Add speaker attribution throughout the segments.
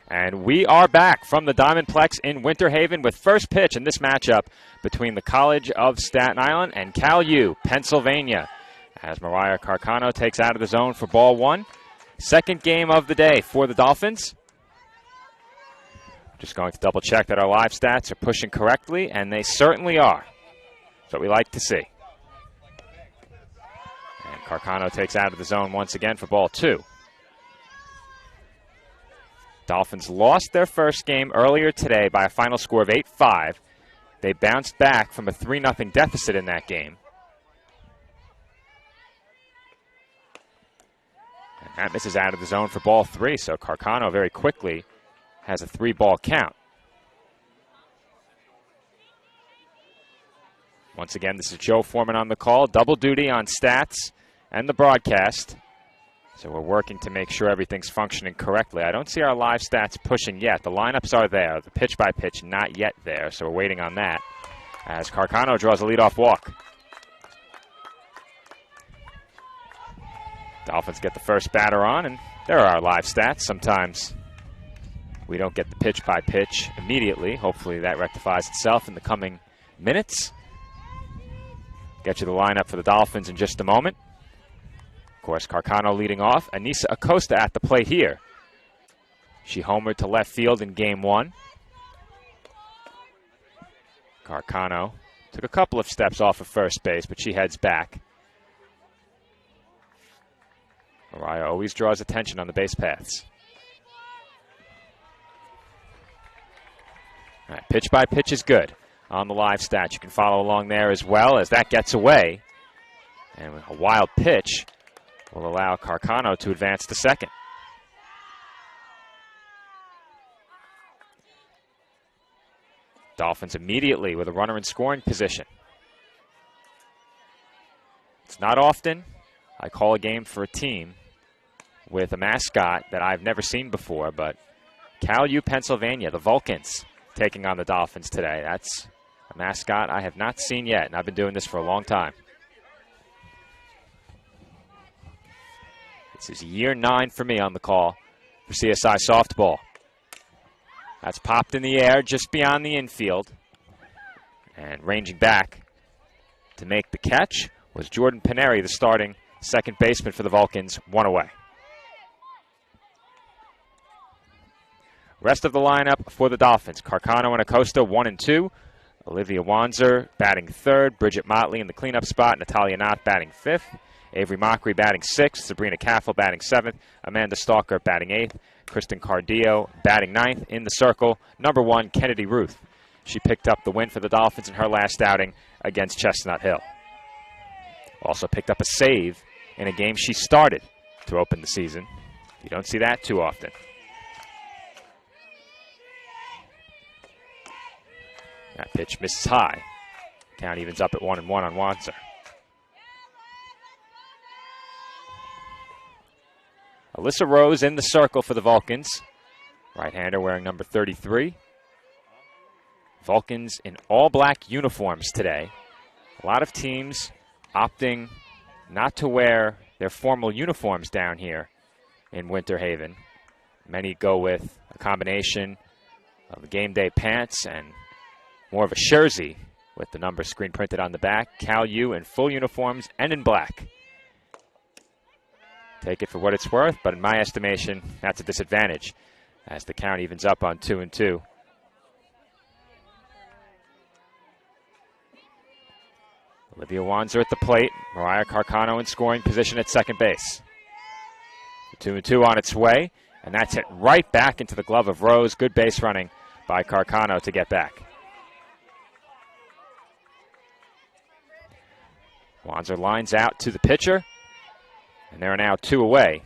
Speaker 1: And we are back from the Diamondplex in Winter Haven with first pitch in this matchup between the College of Staten Island and Cal U, Pennsylvania, as Mariah Carcano takes out of the zone for ball one. Second game of the day for the Dolphins. Just going to double check that our live stats are pushing correctly, and they certainly are. That's what we like to see. And Carcano takes out of the zone once again for ball two. Dolphins lost their first game earlier today by a final score of 8-5. They bounced back from a 3-0 deficit in that game. And that misses out of the zone for ball three, so Carcano very quickly has a 3-ball count. Once again, this is Joe Foreman on the call. Double duty on stats and the broadcast. So we're working to make sure everything's functioning correctly. I don't see our live stats pushing yet. The lineups are there. The pitch by pitch not yet there, so we're waiting on that as Carcano draws a leadoff walk. Dolphins get the first batter on, and there are our live stats. Sometimes we don't get the pitch by pitch immediately. Hopefully that rectifies itself in the coming minutes. Get you the lineup for the Dolphins in just a moment. Of course, Carcano leading off. Anissa Acosta at the plate here. She homered to left field in game one. Carcano took a couple of steps off of first base, but she heads back. Mariah always draws attention on the base paths. All right, pitch by pitch is good on the live stat. You can follow along there as well as that gets away. And a wild pitch will allow Carcano to advance to second. Dolphins immediately with a runner in scoring position. It's not often I call a game for a team with a mascot that I've never seen before, but Cal U, Pennsylvania, the Vulcans, taking on the Dolphins today. That's a mascot I have not seen yet, and I've been doing this for a long time. This is year 9 for me on the call for CSI softball. That's popped in the air just beyond the infield. And ranging back to make the catch was Jordan Paneri, the starting second baseman for the Vulcans, one away. Rest of the lineup for the Dolphins. Carcano and Acosta, 1 and 2. Olivia Wanzer batting third. Bridget Motley in the cleanup spot. Natalia Knott batting fifth. Avery Mockery batting 6th, Sabrina Caffel batting 7th, Amanda Stalker batting 8th, Kristen Cardillo batting 9th in the circle. Number 1, Kennedy Ruth. She picked up the win for the Dolphins in her last outing against Chestnut Hill. Also picked up a save in a game she started to open the season. You don't see that too often. That pitch misses high. Count evens up at 1-1 on Wanzer. Alyssa Rose in the circle for the Vulcans. Right-hander wearing number 33. Vulcans in all-black uniforms today. A lot of teams opting not to wear their formal uniforms down here in Winter Haven. Many go with a combination of the game day pants and more of a jersey with the number screen printed on the back. Cal U in full uniforms and in black. Take it for what it's worth, but in my estimation, that's a disadvantage as the count evens up on 2-2. Olivia Wanzer at the plate. Mariah Carcano in scoring position at second base. The 2-2 on its way, and that's hit right back into the glove of Rose. Good base running by Carcano to get back. Wanzer lines out to the pitcher. And there are now 2 away.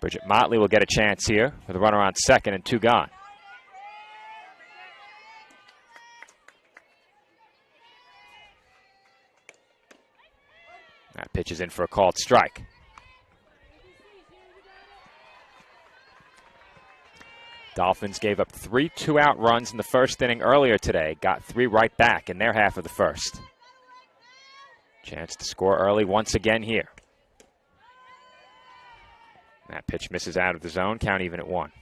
Speaker 1: Bridget Motley will get a chance here with a runner on second and 2 gone. That pitch is in for a called strike. Dolphins gave up 3 two-out runs in the first inning earlier today. Got 3 right back in their half of the first. Chance to score early once again here. That pitch misses out of the zone. Count even at 1.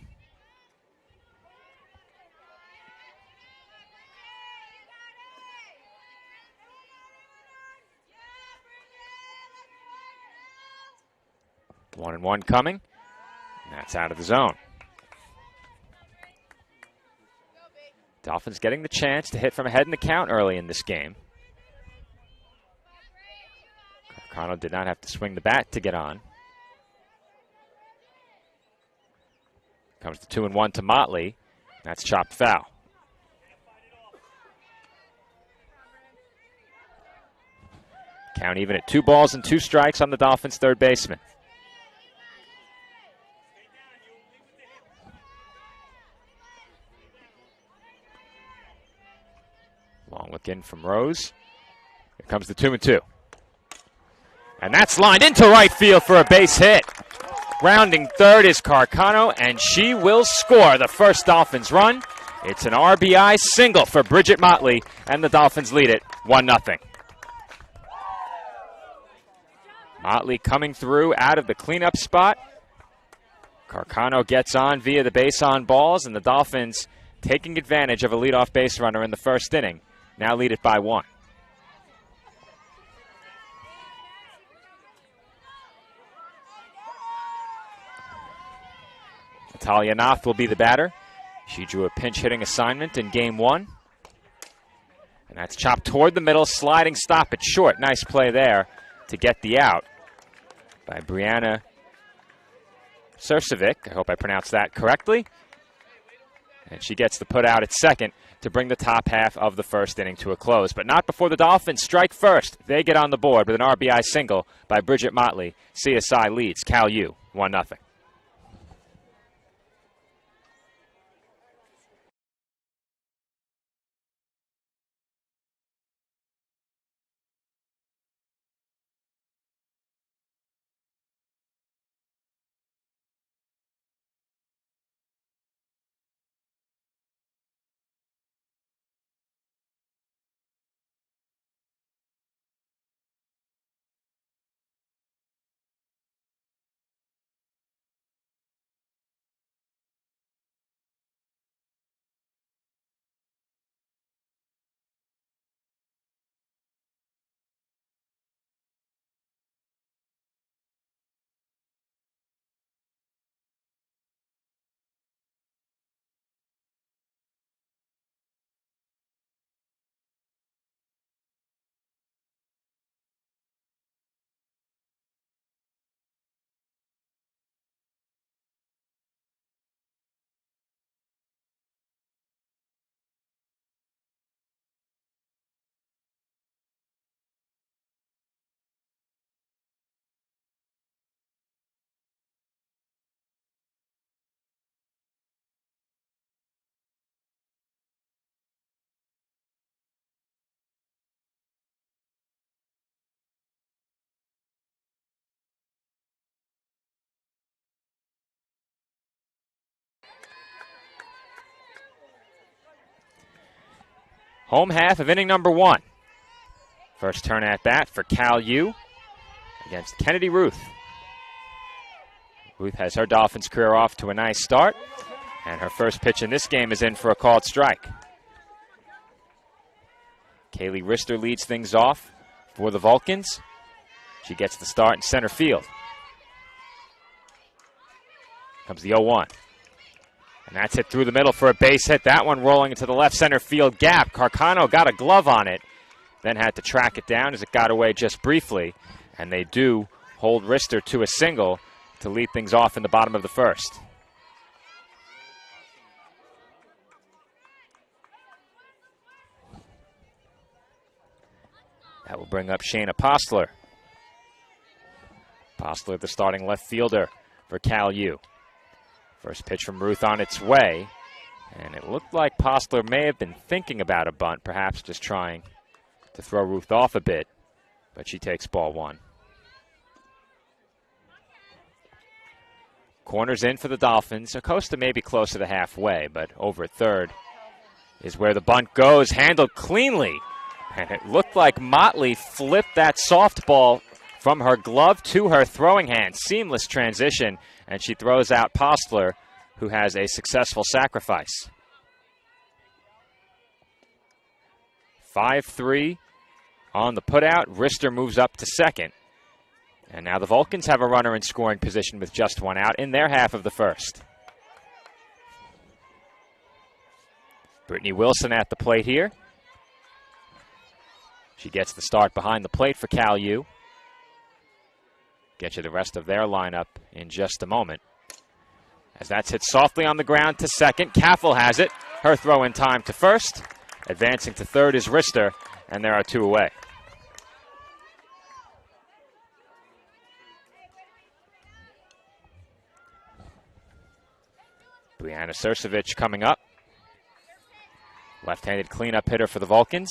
Speaker 1: 1-1 coming. And that's out of the zone. Dolphins getting the chance to hit from ahead in the count early in this game. Carcano did not have to swing the bat to get on. Comes the 2-1 to Motley. That's chopped foul. Count even at 2 balls and 2 strikes on the Dolphins' third baseman. Long look in from Rose. Here comes the 2-2. And that's lined into right field for a base hit. Rounding third is Carcano, and she will score the first Dolphins run. It's an RBI single for Bridget Motley, and the Dolphins lead it 1-0. Motley coming through out of the cleanup spot. Carcano gets on via the base on balls, and the Dolphins taking advantage of a leadoff base runner in the first inning. Now lead it by 1. Natalia Noth will be the batter. She drew a pinch hitting assignment in game 1. And that's chopped toward the middle, sliding stop at short. Nice play there to get the out by Brianna Sursovic. I hope I pronounced that correctly. And she gets the put out at second to bring the top half of the first inning to a close. But not before the Dolphins strike first. They get on the board with an RBI single by Bridget Motley. CSI leads Cal U 1-0. Home half of inning number 1. First turn at bat for Cal U against Kennedy Ruth. Ruth has her Dolphins career off to a nice start, and her first pitch in this game is in for a called strike. Kaylee Rister leads things off for the Vulcans. She gets the start in center field. Comes the 0-1. And that's hit through the middle for a base hit. That one rolling into the left center field gap. Carcano got a glove on it, then had to track it down as it got away just briefly. And they do hold Rister to a single to lead things off in the bottom of the first. That will bring up Shayna Postler. Postler, the starting left fielder for Cal U. First pitch from Ruth on its way, and it looked like Postler may have been thinking about a bunt, perhaps just trying to throw Ruth off a bit, but she takes ball 1. Corners in for the Dolphins. Acosta may be closer to halfway, but over at third is where the bunt goes, handled cleanly, and it looked like Motley flipped that softball from her glove to her throwing hand. Seamless transition, and she throws out Postler, who has a successful sacrifice. 5-3 on the putout. Rister moves up to second. And now the Vulcans have a runner in scoring position with just one out in their half of the first. Brittany Wilson at the plate here. She gets the start behind the plate for Cal U. Get you the rest of their lineup in just a moment. As that's hit softly on the ground to second. Caffel has it. Her throw in time to first. Advancing to third is Rister, and there are two away. Brianna Surcevich coming up. Left-handed cleanup hitter for the Vulcans.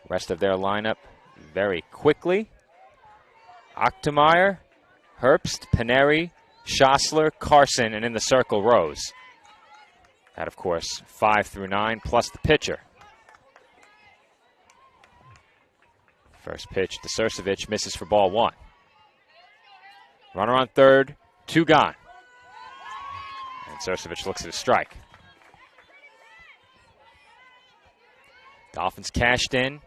Speaker 1: Rest of their lineup very quickly. Achtemeier, Herbst, Paneri, Schossler, Carson, and in the circle, Rose. That, of course, 5 through 9, plus the pitcher. First pitch to Surcevich, misses for ball one. Runner on third, two gone. And Surcevich looks at a strike. Dolphins cashed in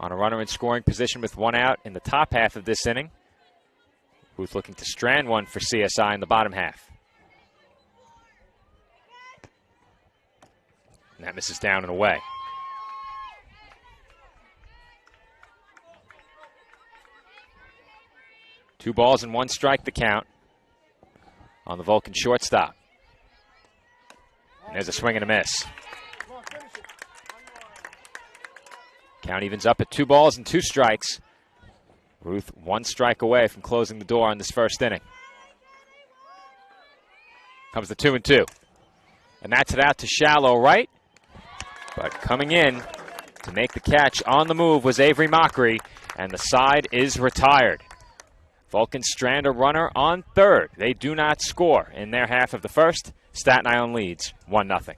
Speaker 1: on a runner in scoring position with one out in the top half of this inning. Booth looking to strand one for CSI in the bottom half. And that misses down and away. Two balls and one strike the count on the Vulcan shortstop. And there's a swing and a miss. Count evens up at 2 balls and 2 strikes. Ruth 1 strike away from closing the door on this first inning. Comes the 2-2. And that's it out to shallow right. But coming in to make the catch on the move was Avery Mockery, and the side is retired. Vulcans strand a runner on third. They do not score in their half of the first. Staten Island leads 1-0.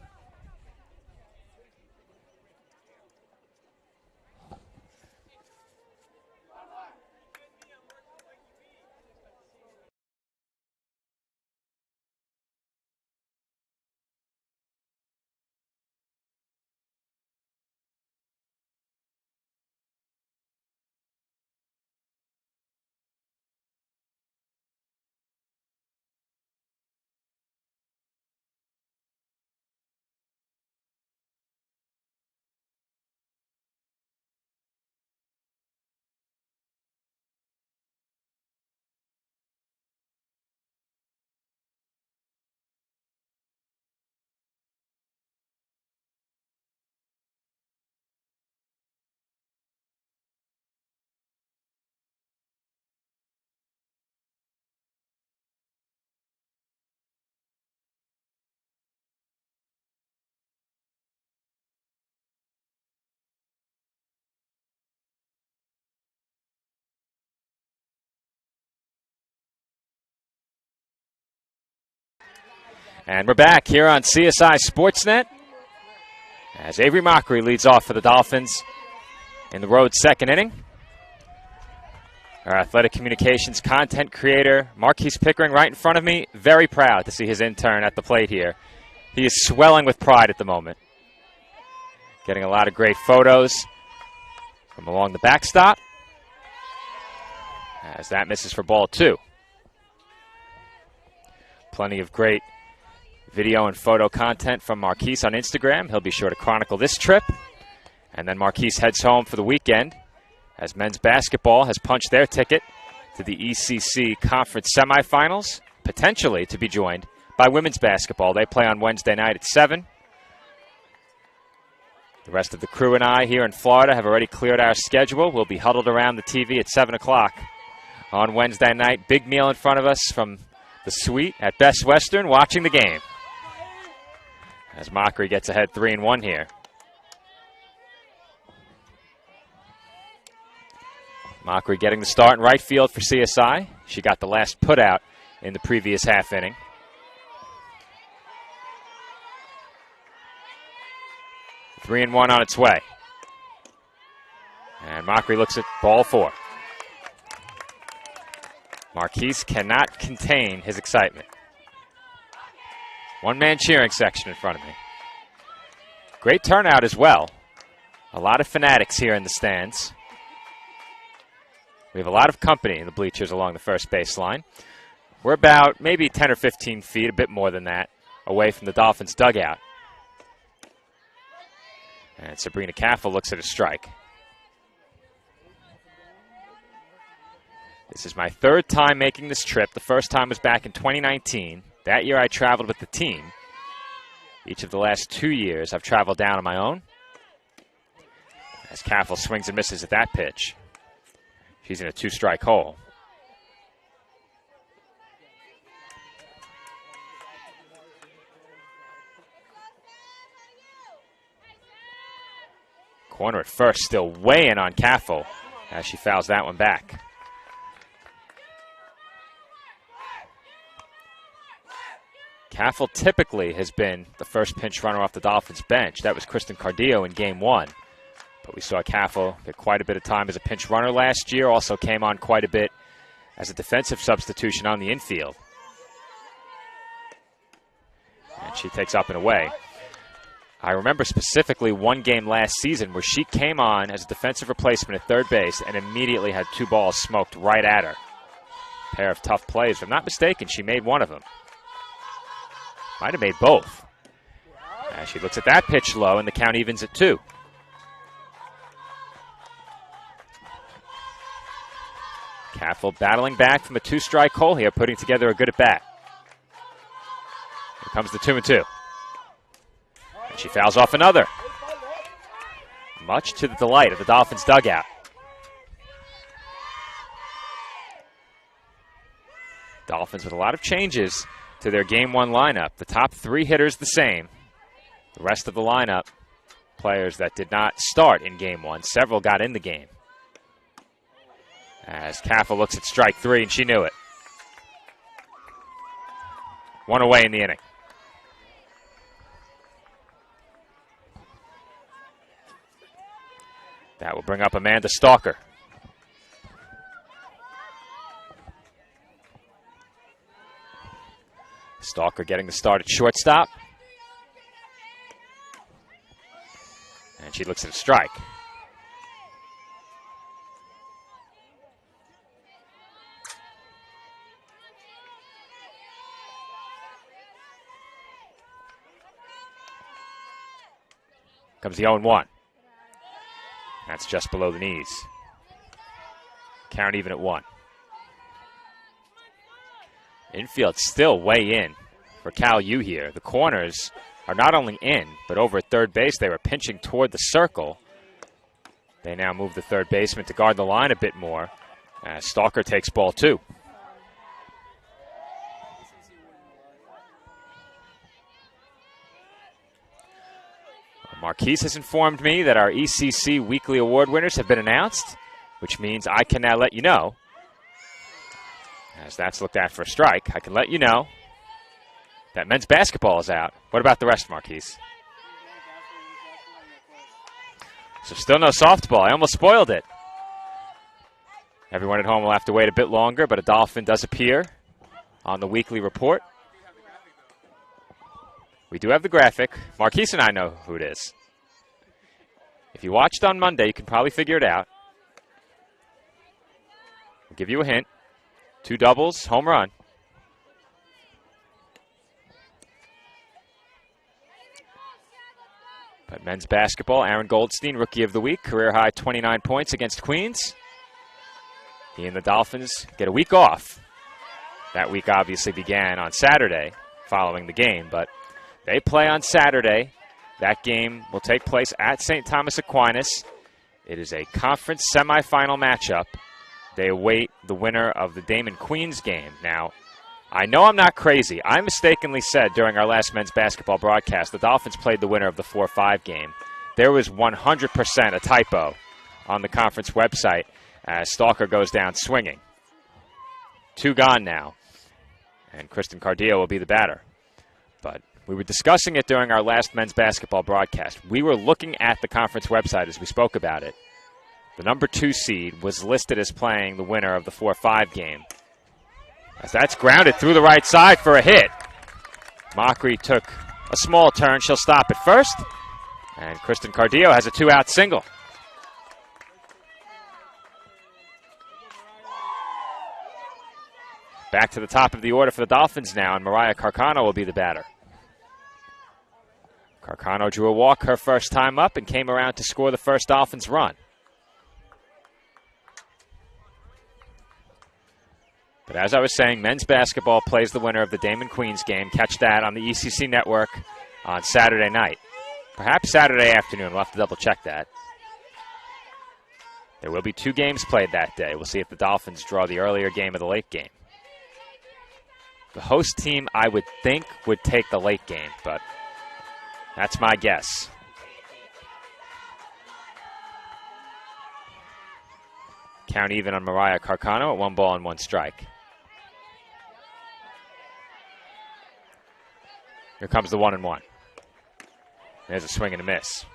Speaker 1: And we're back here on CSI Sportsnet as Avery Mockery leads off for the Dolphins in the road second inning. Our athletic communications content creator, Marquise Pickering, right in front of me. Very proud to see his intern at the plate here. He is swelling with pride at the moment. Getting a lot of great photos from along the backstop. As that misses for ball two. Plenty of great video and photo content from Marquise on Instagram. He'll be sure to chronicle this trip. And then Marquise heads home for the weekend as men's basketball has punched their ticket to the ECC Conference semifinals, potentially to be joined by women's basketball. They play on Wednesday night at 7. The rest of the crew and I here in Florida have already cleared our schedule. We'll be huddled around the TV at 7 o'clock on Wednesday night. Big meal in front of us from the suite at Best Western, watching the game. As Mockery gets ahead 3-1 here. Mockery getting the start in right field for CSI. She got the last put out in the previous half inning. Three and one on its way. And Mockery looks at ball four. Marquise cannot contain his excitement. One-man cheering section in front of me. Great turnout as well. A lot of fanatics here in the stands. We have a lot of company in the bleachers along the first baseline. We're about maybe 10 or 15 feet, a bit more than that, away from the Dolphins' dugout. And Sabrina Caffel looks at a strike. This is my third time making this trip. The first time was back in 2019. That year I traveled with the team. Each of the last 2 years I've traveled down on my own. As Caffel swings and misses at that pitch. She's in a 2-strike hole. Corner at first, still way in on Caffel as she fouls that one back. Caffel typically has been the first pinch runner off the Dolphins bench. That was Kristen Cardillo in Game 1. But we saw Caffel get quite a bit of time as a pinch runner last year. Also came on quite a bit as a defensive substitution on the infield. And she takes up and away. I remember specifically one game last season where she came on as a defensive replacement at third base and immediately had 2 balls smoked right at her. A pair of tough plays. If I'm not mistaken, she made one of them. Might have made both. As she looks at that pitch low, and the count evens at 2. Caffel battling back from a 2-strike hole here, putting together a good at-bat. Here comes the 2-2. And she fouls off another. Much to the delight of the Dolphins' dugout. Dolphins with a lot of changes to their Game 1 lineup. The top 3 hitters the same. The rest of the lineup, players that did not start in Game 1. Several got in the game. As Caffel looks at strike 3, and she knew it. 1 away in the inning. That will bring up Amanda Stalker. Stalker getting the start at shortstop. And she looks at a strike. Comes the 0-1. That's just below the knees. Count even at 1. Infield still way in for Cal U here. The corners are not only in, but over at third base, they were pinching toward the circle. They now move the third baseman to guard the line a bit more. Stalker takes ball 2. Marquise has informed me that our ECC Weekly Award winners have been announced, which means I can now let you know. As that's looked at for a strike, I can let you know that men's basketball is out. What about the rest, Marquise? So still no softball. I almost spoiled it. Everyone at home will have to wait a bit longer, but a Dolphin does appear on the weekly report. We do have the graphic. Marquise and I know who it is. If you watched on Monday, you can probably figure it out. I'll give you a hint. 2 doubles, home run. But men's basketball, Aaron Goldstein, Rookie of the Week, career-high 29 points against Queens. He and the Dolphins get a week off. That week obviously began on Saturday following the game, but they play on Saturday. That game will take place at St. Thomas Aquinas. It is a conference semifinal matchup. They await the winner of the Damon Queens game. Now, I know I'm not crazy. I mistakenly said during our last men's basketball broadcast the Dolphins played the winner of the 4-5 game. There was 100% a typo on the conference website as Stalker goes down swinging. 2 gone now, and Kristen Cardillo will be the batter. But we were discussing it during our last men's basketball broadcast. We were looking at the conference website as we spoke about it. The number 2 seed was listed as playing the winner of the 4-5 game. As that's grounded through the right side for a hit. Mockery took a small turn. She'll stop at first. And Kristen Cardillo has a 2-out single. Back to the top of the order for the Dolphins now, and Mariah Carcano will be the batter. Carcano drew a walk her first time up and came around to score the first Dolphins run. But as I was saying, men's basketball plays the winner of the Damon Queens game. Catch that on the ECC network on Saturday night. Perhaps Saturday afternoon. We'll have to double check that. There will be 2 games played that day. We'll see if the Dolphins draw the earlier game or the late game. The host team, I would think, would take the late game, but that's my guess. Count even on Mariah Carcano at 1 ball and 1 strike. Here comes the 1-1. There's a swing and a miss.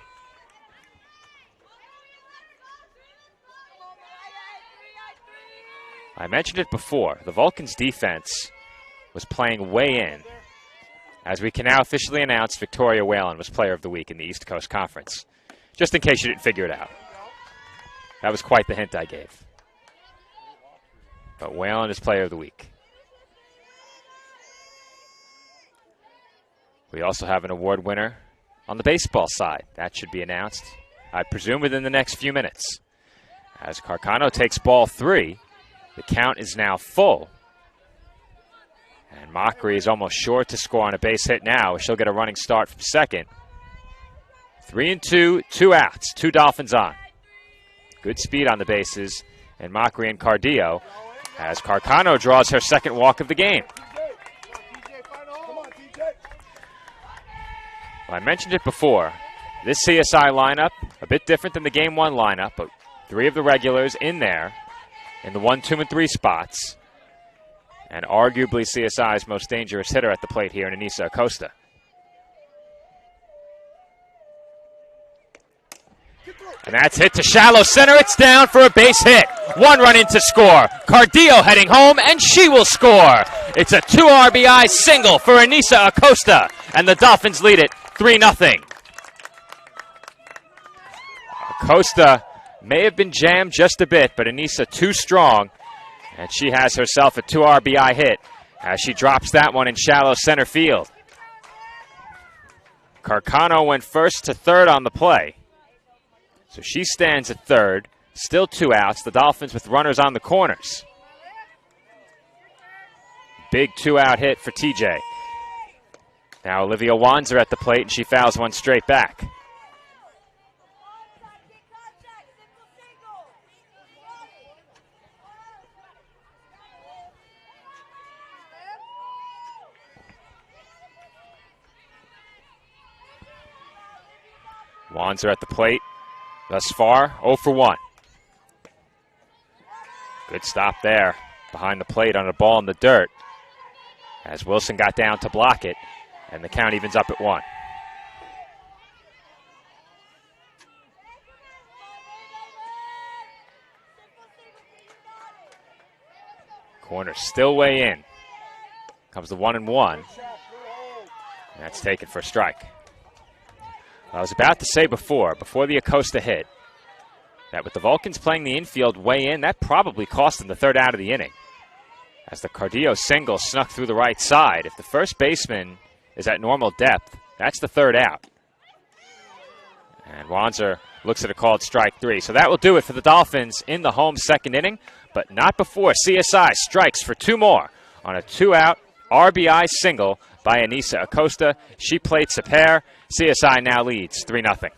Speaker 1: I mentioned it before. The Vulcans' defense was playing way in. As we can now officially announce, Victoria Whalen was Player of the Week in the East Coast Conference. Just in case you didn't figure it out. That was quite the hint I gave. But Whalen is Player of the Week. We also have an award winner on the baseball side. That should be announced, I presume, within the next few minutes. As Carcano takes ball 3, the count is now full. And Mockery is almost sure to score on a base hit now. She'll get a running start from second. 3-2, 2 outs, 2 Dolphins on. Good speed on the bases, and Mockery and Cardio as Carcano draws her second walk of the game. Well, I mentioned it before. This CSI lineup, a bit different than the Game 1 lineup, but 3 of the regulars in there in the 1, 2, and 3 spots. And arguably CSI's most dangerous hitter at the plate here in Anissa Acosta. And that's hit to shallow center. It's down for a base hit. 1 run in to score. Cardio heading home, and she will score. It's a 2 RBI single for Anissa Acosta, and the Dolphins lead it 3-0. Acosta may have been jammed just a bit, but Anissa too strong, and she has herself a 2 RBI hit as she drops that one in shallow center field. Carcano went first to third on the play. So she stands at third, still 2 outs. The Dolphins with runners on the corners. Big 2-out hit for TJ. Now Olivia Wanzer at the plate, and she fouls one straight back. Wanzer at the plate. Thus far, 0 for 1. Good stop there behind the plate on a ball in the dirt as Wilson got down to block it, and the count evens up at 1. Corner still way in. Comes the 1-1. And that's taken for a strike. I was about to say before the Acosta hit, that with the Vulcans playing the infield way in, that probably cost them the 3rd out of the inning. As the Cardio single snuck through the right side, if the first baseman is at normal depth, that's the 3rd out. And Wanzer looks at a called strike 3. So that will do it for the Dolphins in the home 2nd inning, but not before CSI strikes for 2 more on a 2-out RBI single by Anissa Acosta. She plates a pair. CSI now leads 3-0.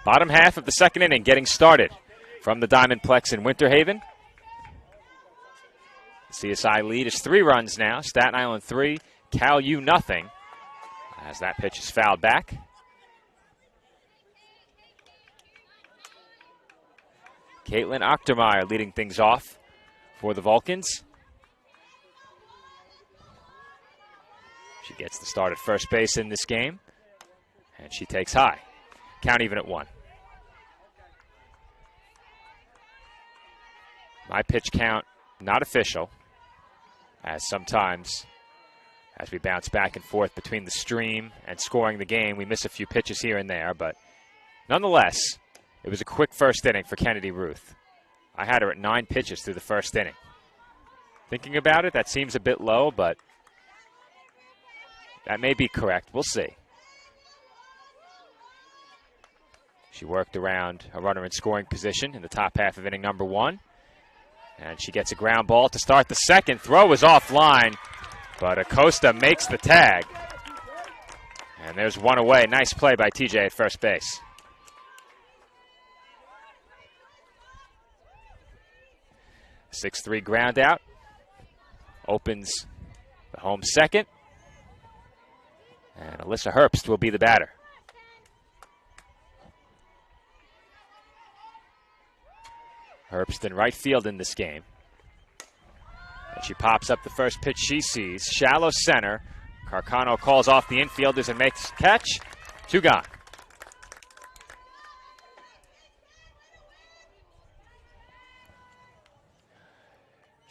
Speaker 1: Bottom half of the second inning getting started from the Diamondplex in Winter Haven. CSI lead is 3 runs now. Staten Island 3, Cal U nothing. As that pitch is fouled back. Caitlin Ochtermeyer leading things off for the Vulcans. She gets the start at first base in this game, and she takes high. Count even at 1. My pitch count not official, as sometimes as we bounce back and forth between the stream and scoring the game, we miss a few pitches here and there, but nonetheless, it was a quick first inning for Kennedy Ruth. I had her at 9 pitches through the first inning. Thinking about it, that seems a bit low, but that may be correct. We'll see. She worked around a runner in scoring position in the top half of inning number 1. And she gets a ground ball to start the second. Throw is offline, but Acosta makes the tag. And there's one away. Nice play by TJ at first base. A 6-3 ground out. Opens the home second. And Alyssa Herbst will be the batter. Herbst in right field in this game. And she pops up the first pitch she sees. Shallow center. Carcano calls off the infielders and makes the catch. 2 gone.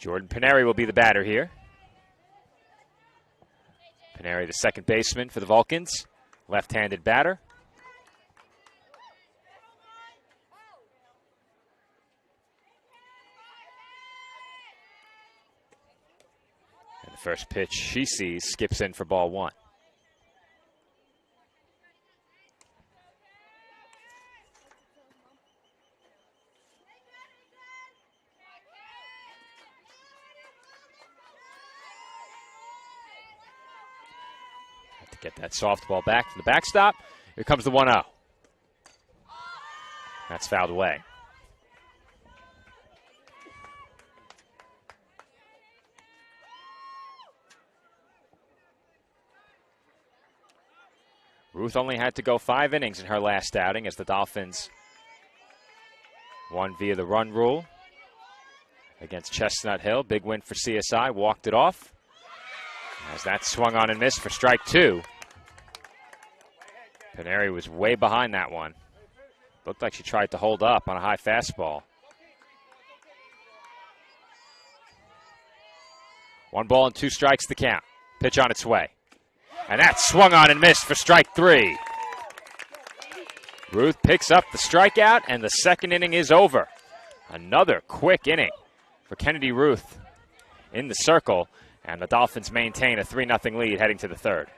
Speaker 1: Jordan Pineri will be the batter here. Pineri, the second baseman for the Vulcans. Left-handed batter. First pitch she sees skips in for ball 1. Have to get that softball back from the backstop. Here comes the 1-0. That's fouled away. Ruth only had to go 5 innings in her last outing as the Dolphins won via the run rule against Chestnut Hill. Big win for CSI. Walked it off as that swung on and missed for strike 2. Pineri was way behind that one. Looked like she tried to hold up on a high fastball. 1 ball and 2 strikes to count. Pitch on its way. And that swung on and missed for strike 3. Ruth picks up the strikeout, and the second inning is over. Another quick inning for Kennedy Ruth in the circle, and the Dolphins maintain a 3-0 lead heading to the third.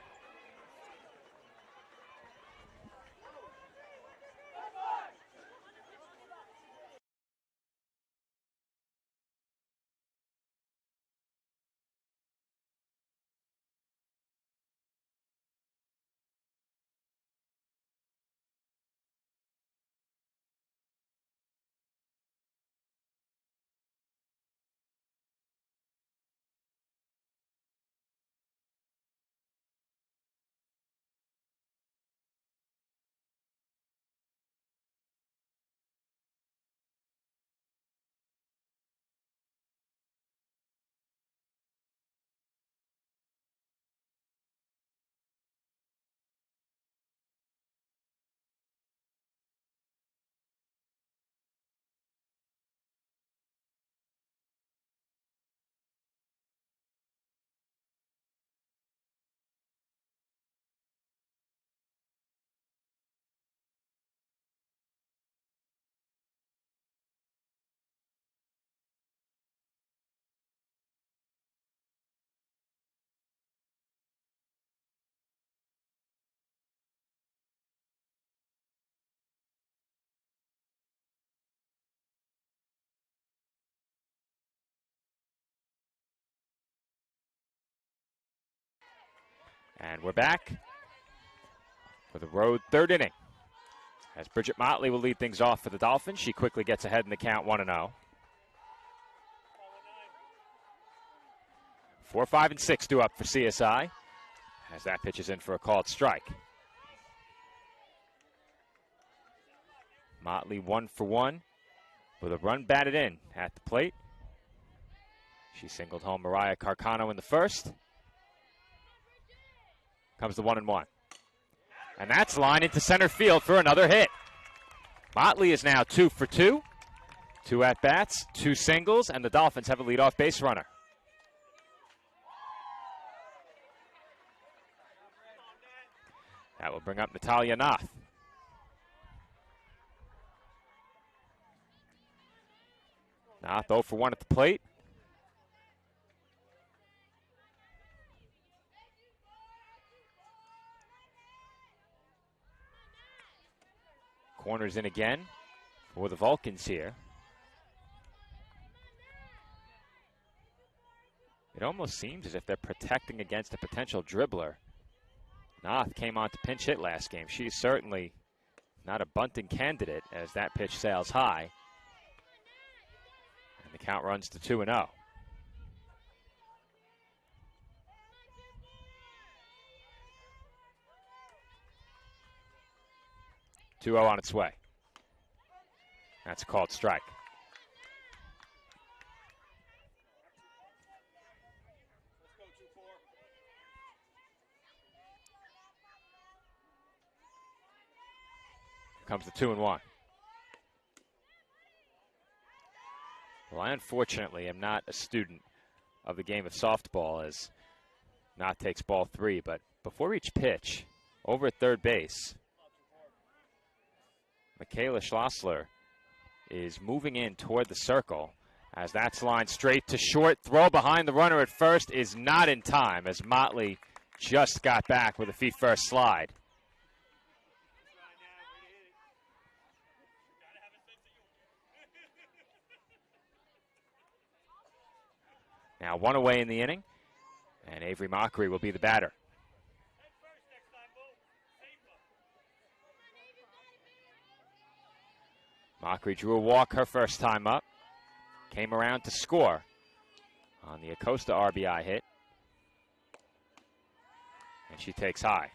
Speaker 1: And we're back for the road third inning As Bridget Motley will lead things off for the Dolphins. She quickly gets ahead in the count 1-0. 4, 5, and 6 due up for CSI. As that pitch is in for a called strike. Motley 1 for 1 with a run batted in at the plate. She singled home Mariah Carcano in the first. Comes the 1-1. And that's lined into center field for another hit. Motley is now 2 for 2. 2 at-bats, 2 singles, and the Dolphins have a leadoff base runner. That will bring up Natalia Noth. Noth 0 for 1 at the plate. Corners in again for the Vulcans here. It almost seems as if they're protecting against a potential dribbler. Noth came on to pinch hit last game. She's certainly not a bunting candidate as that pitch sails high. And the count runs to 2-0. On its way. That's a called strike. Here comes the 2-1. Well, I unfortunately am not a student of the game of softball as Knott takes ball 3, but before each pitch, over at third base, Michaela Schlossler is moving in toward the circle as that's lined straight to short. Throw behind the runner at first is not in time as Motley just got back with a feet first slide. Now 1 away in the inning, and Avery Mockery will be the batter. Mockery drew a walk her first time up. Came around to score on the Acosta RBI hit. And she takes high.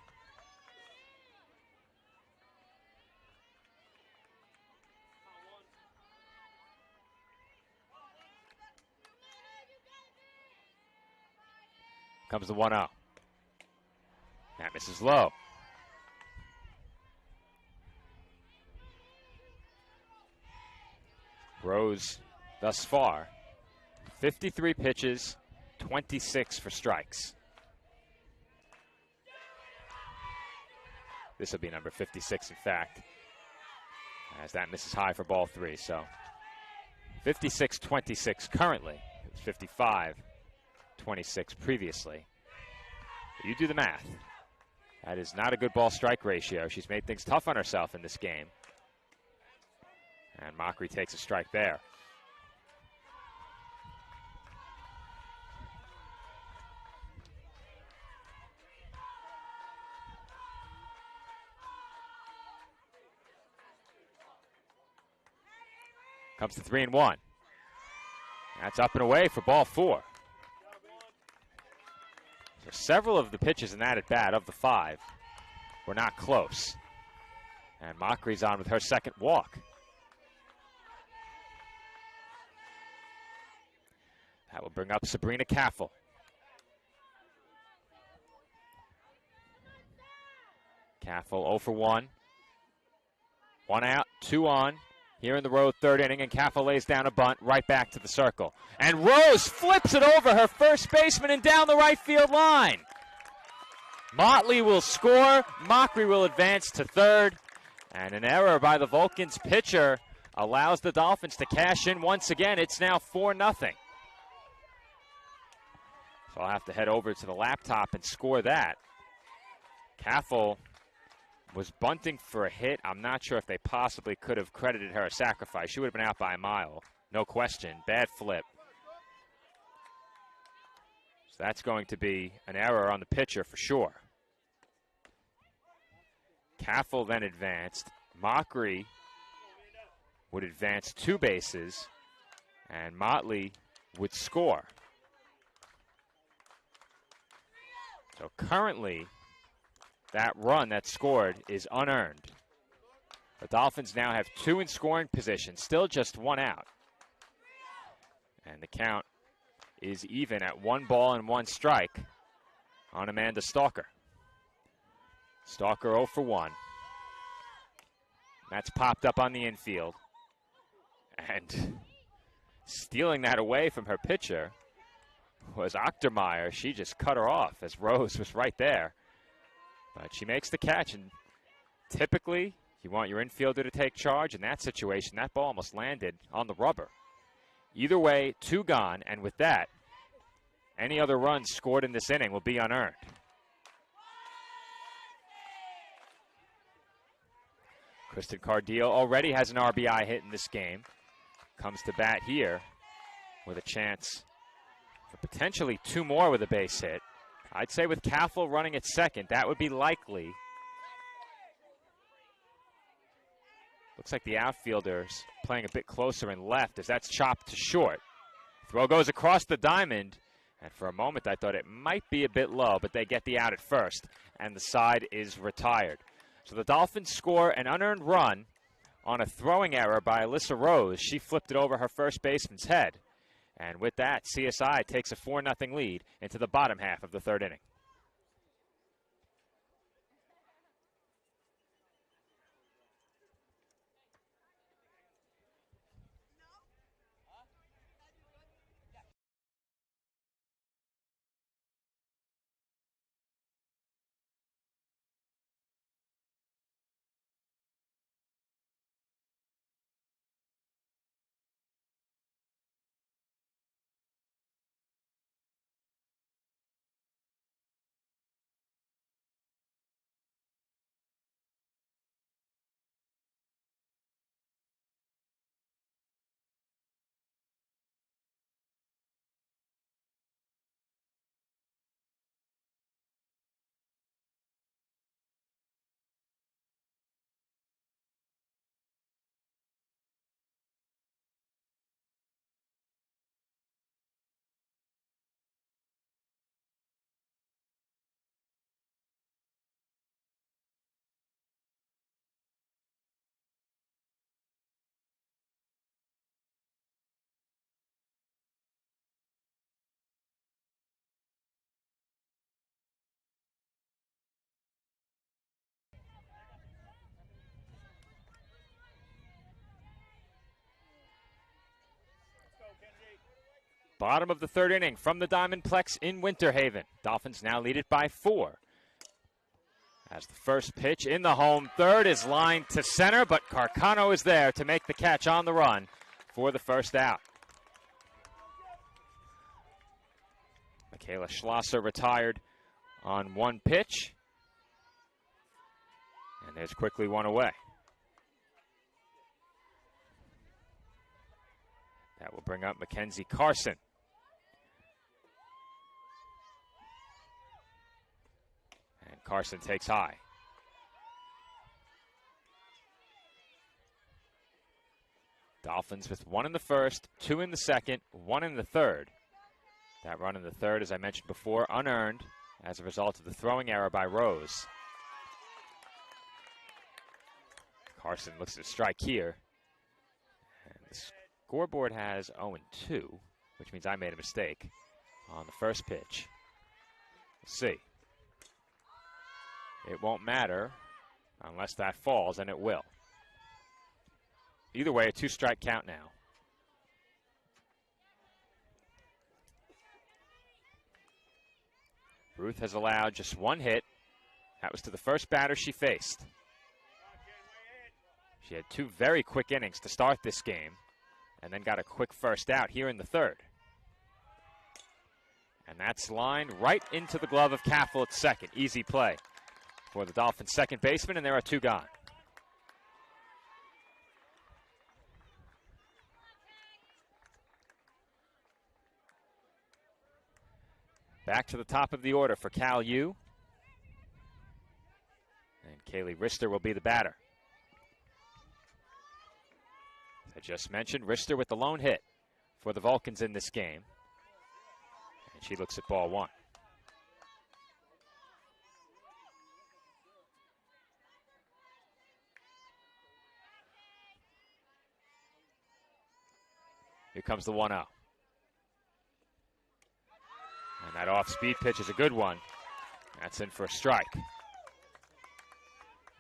Speaker 1: Comes the 1-0. That misses low. Rose thus far, 53 pitches, 26 for strikes. This will be number 56, in fact, as that misses high for ball 3. So 56-26 currently. It was 55-26 previously. But you do the math. That is not a good ball strike ratio. She's made things tough on herself in this game. And Mockery takes a strike there. Comes to 3-1. That's up and away for ball 4. So several of the pitches in that at bat of the 5 were not close. And Mockery's on with her second walk. That will bring up Sabrina Caffel. Caffel 0 for 1. 1 out, 2 on. Here in the road, third inning, and Caffel lays down a bunt right back to the circle. And Rose flips it over her first baseman and down the right field line. Motley will score. Mockery will advance to third. And an error by the Vulcans pitcher allows the Dolphins to cash in once again. It's now 4-0. So I'll have to head over to the laptop and score that. Caffel was bunting for a hit. I'm not sure if they possibly could have credited her a sacrifice. She would have been out by a mile, no question. Bad flip. So that's going to be an error on the pitcher for sure. Caffel then advanced. Mockery would advance 2 bases, and Motley would score. So currently, that run that scored is unearned. The Dolphins now have 2 in scoring position, still just 1 out. And the count is even at 1 ball and 1 strike on Amanda Stalker. Stalker 0 for 1. That's popped up on the infield. And stealing that away from her pitcher was Ochtermeyer. She just cut her off as Rose was right there. But she makes the catch, and typically you want your infielder to take charge. In that situation, that ball almost landed on the rubber. Either way, 2 gone, and with that, any other runs scored in this inning will be unearned. Kristen Cardiel already has an RBI hit in this game. Comes to bat here with a chance for potentially 2 more with a base hit. I'd say with Caffel running at second, that would be likely. Looks like the outfielder's playing a bit closer in left as that's chopped to short. Throw goes across the diamond, and for a moment I thought it might be a bit low, but they get the out at first, and the side is retired. So the Dolphins score an unearned run on a throwing error by Alyssa Rose. She flipped it over her first baseman's head. And with that, CSI takes a 4-0 lead into the bottom half of the 3rd inning. Bottom of the 3rd inning from the Diamondplex in Winter Haven. Dolphins now lead it by 4. As the first pitch in the home third is lined to center, but Carcano is there to make the catch on the run for the first out. Michaela Schlosser retired on 1 pitch. And there's quickly 1 away. That will bring up Mackenzie Carson. And Carson takes high. Dolphins with 1 in the first, 2 in the second, 1 in the third. That run in the third, as I mentioned before, unearned as a result of the throwing error by Rose. Carson looks at a strike here. And the scoreboard has 0-2, which means I made a mistake on the first pitch. Let's see. It won't matter unless that falls, and it will. Either way, a 2-strike count now. Ruth has allowed just 1 hit. That was to the first batter she faced. She had 2 very quick innings to start this game, and then got a quick first out here in the third. And that's lined right into the glove of Caffel at second. Easy play for the Dolphins' second baseman, and there are 2 gone. Back to the top of the order for Cal U. And Kaylee Rister will be the batter. I just mentioned, Rister with the lone hit for the Vulcans in this game. And she looks at ball one. Here comes the 1-0. And that off-speed pitch is a good one. That's in for a strike.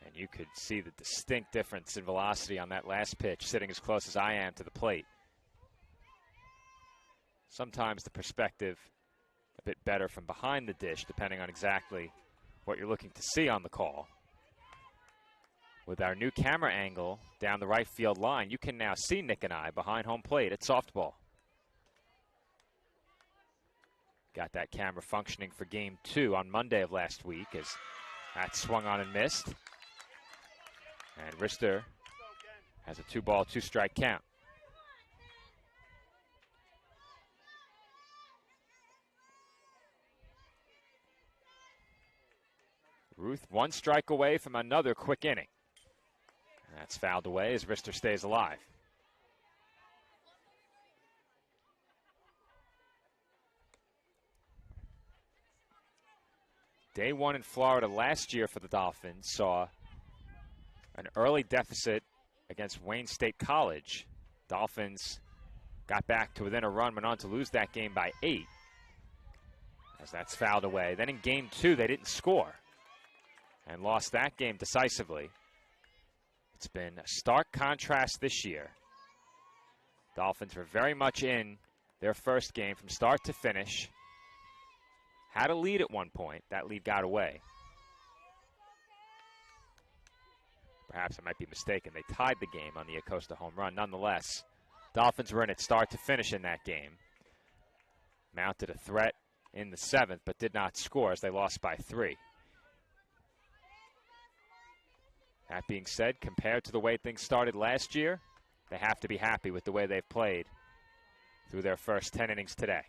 Speaker 1: And you could see the distinct difference in velocity on that last pitch, sitting as close as I am to the plate. Sometimes the perspective a bit better from behind the dish, depending on exactly what you're looking to see on the call. With our new camera angle down the right field line, you can now see Nick and I behind home plate at softball. Got that camera functioning for game 2 on Monday of last week as that swung on and missed. And Rister has a 2-ball, 2-strike count. Ruth 1 strike away from another quick inning. And that's fouled away as Rister stays alive. Day 1 in Florida last year for the Dolphins saw an early deficit against Wayne State College. Dolphins got back to within a run, went on to lose that game by 8. As that's fouled away. Then in game 2, they didn't score and lost that game decisively. It's been a stark contrast this year. Dolphins were very much in their first game from start to finish. Had a lead at one point. That lead got away. Perhaps I might be mistaken. They tied the game on the Acosta home run. Nonetheless, Dolphins were in it start to finish in that game. Mounted a threat in the 7th, but did not score as they lost by 3. That being said, compared to the way things started last year, they have to be happy with the way they've played through their first 10 innings today.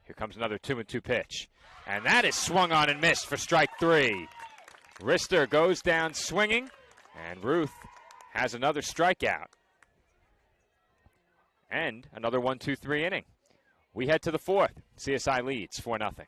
Speaker 1: Here comes another 2-2 pitch. And that is swung on and missed for strike 3. Rister goes down swinging, and Ruth has another strikeout. And another 1-2-3 inning. We head to the 4th. CSI leads 4-0.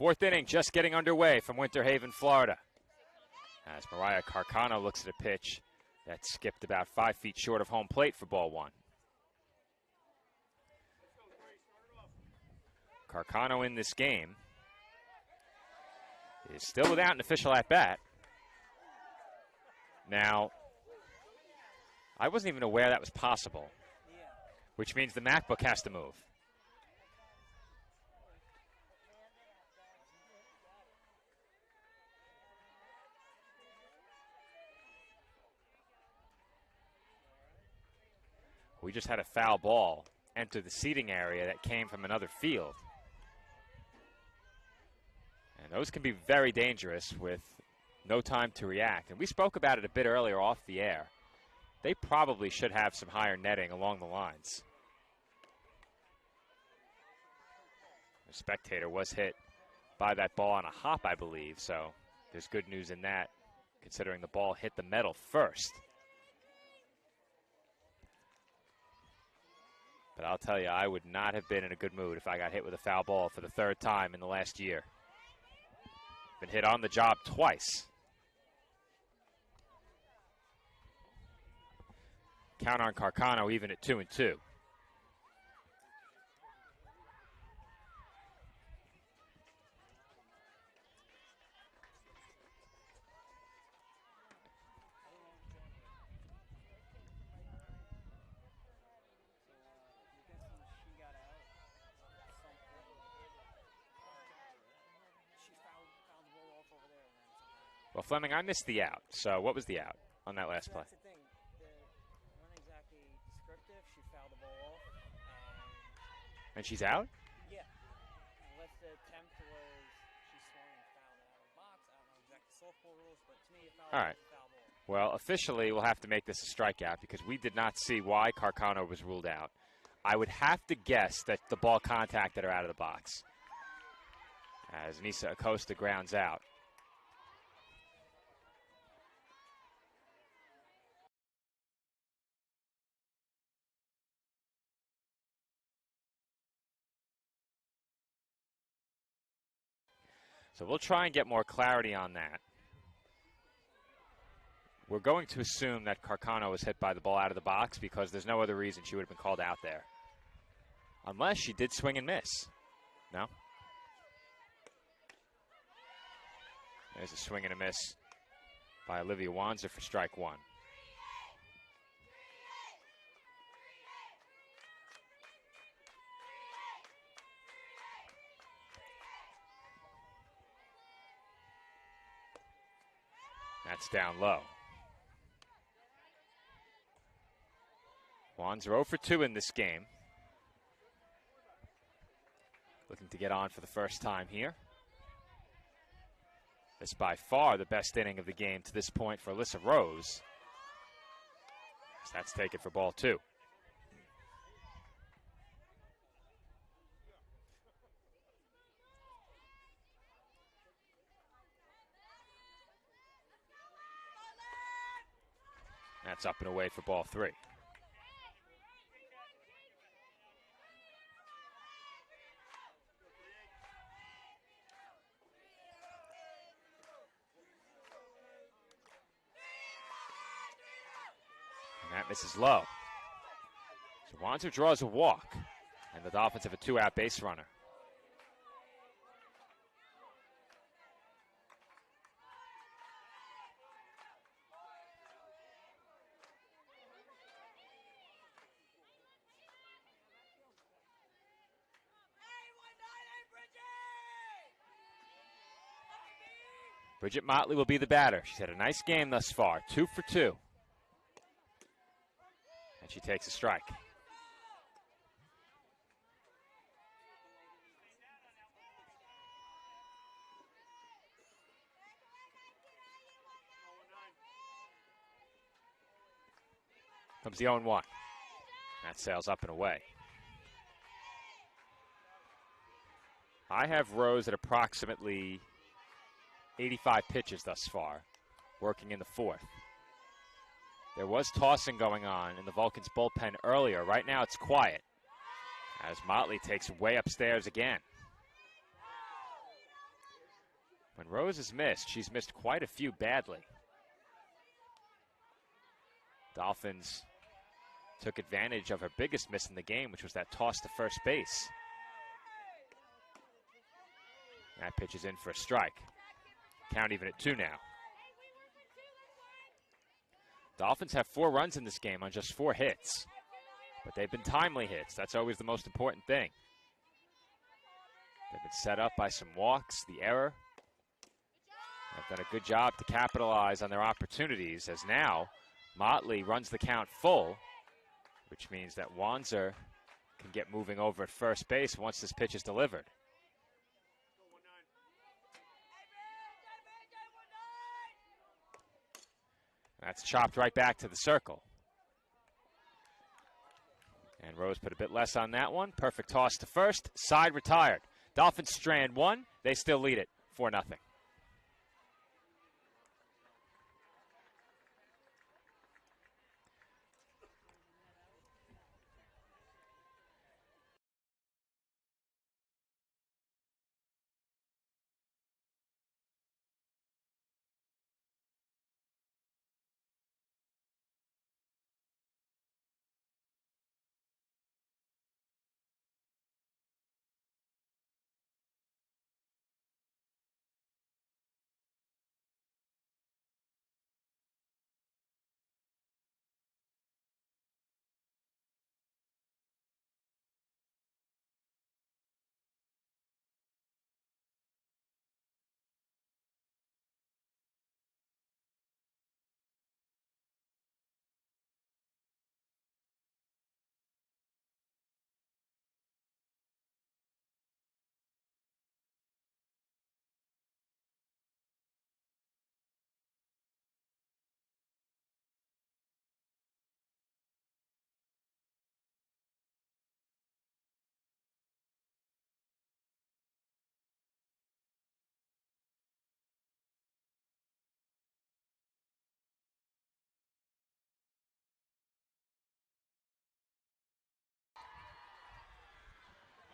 Speaker 1: Fourth inning just getting underway from Winter Haven, Florida. As Mariah Carcano looks at a pitch that skipped about 5 feet short of home plate for ball 1. Carcano in this game is still without an official at-bat. Now, I wasn't even aware that was possible, which means the MacBook has to move. We just had a foul ball enter the seating area that came from another field. And those can be very dangerous with no time to react. And we spoke about it a bit earlier off the air. they probably should have some higher netting along the lines. The spectator was hit by that ball on a hop, I believe, so there's good news in that, considering the ball hit the metal first. But I'll tell you, I would not have been in a good mood if I got hit with a foul ball for the third time in the last year. Been hit on the job twice. Count on Carcano even at 2-2. Well, Fleming, I missed the out. So what was the out on that last play?
Speaker 2: That's the thing. They weren't exactly descriptive. She fouled the ball off.
Speaker 1: And she's out?
Speaker 2: Yeah. Unless the attempt was she swung and fouled it out of the box. I don't know exactly softball rules, but to me, a foul
Speaker 1: All right.
Speaker 2: is a foul ball.
Speaker 1: Well, officially, we'll have to make this a strikeout because we did not see why Carcano was ruled out. I would have to guess that the ball contacted her out of the box as Nisa Acosta grounds out. So we'll try and get more clarity on that. We're going to assume that Carcano was hit by the ball out of the box because there's no other reason she would have been called out there. Unless she did swing and miss. No? There's a swing and a miss by Olivia Wanzer for strike one. That's down low. Wanzer 0 for 2 in this game. Looking to get on for the first time here. This by far the best inning of the game to this point for Alyssa Rose. That's taken for ball 2. That's up and away for ball 3. And that misses low. So Wanzer draws a walk, and the Dolphins have a 2-out base runner. Bridget Motley will be the batter. She's had a nice game thus far, 2 for 2. And she takes a strike. Comes the 0-1. That sails up and away. I have Rose at approximately 85 pitches thus far, working in the 4th. There was tossing going on in the Vulcans bullpen earlier. Right now it's quiet as Motley takes way upstairs again. When Rose has missed, she's missed quite a few badly. Dolphins took advantage of her biggest miss in the game, which was that toss to first base. That pitch is in for a strike. Count even at 2 now. Dolphins have 4 runs in this game on just 4 hits. But they've been timely hits. That's always the most important thing. They've been set up by some walks, the error. They've done a good job to capitalize on their opportunities as now Motley runs the count full, which means that Wanzer can get moving over at first base once this pitch is delivered. That's chopped right back to the circle. And Rose put a bit less on that one. Perfect toss to first. Side retired. Dolphins strand one. They still lead it 4-0.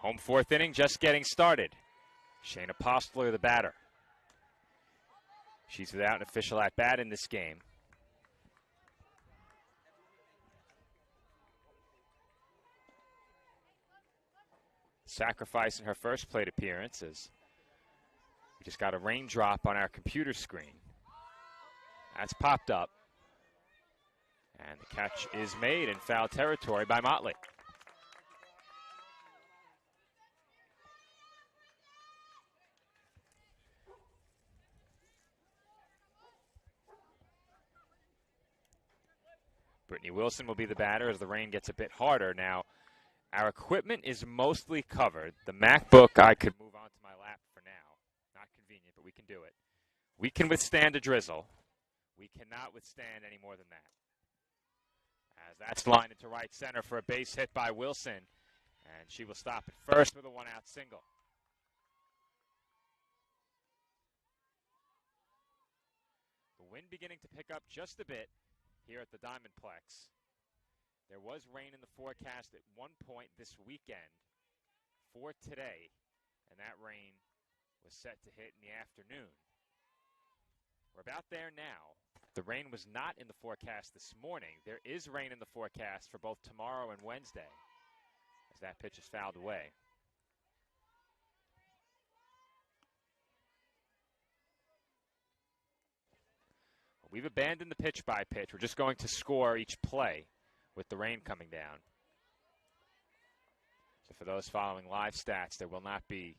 Speaker 1: Home fourth inning just getting started. Shayna Postler, the batter. She's without an official at-bat in this game. Sacrificing her first plate appearance as we just got a raindrop on our computer screen. That's popped up. And the catch is made in foul territory by Motley. Brittany Wilson will be the batter as the rain gets a bit harder. Now, our equipment is mostly covered. The MacBook I could move onto my lap for now. Not convenient, but we can do it. We can withstand a drizzle. We cannot withstand any more than that. As that's lined into right center for a base hit by Wilson. And she will stop at first with a one-out single. The wind beginning to pick up just a bit here at the Diamondplex. There was rain in the forecast at one point this weekend for today, and that rain was set to hit in the afternoon. We're about there now. The rain was not in the forecast this morning. There is rain in the forecast for both tomorrow and Wednesday, as that pitch is fouled away. We've abandoned the pitch by pitch. We're just going to score each play with the rain coming down. So for those following live stats, there will not be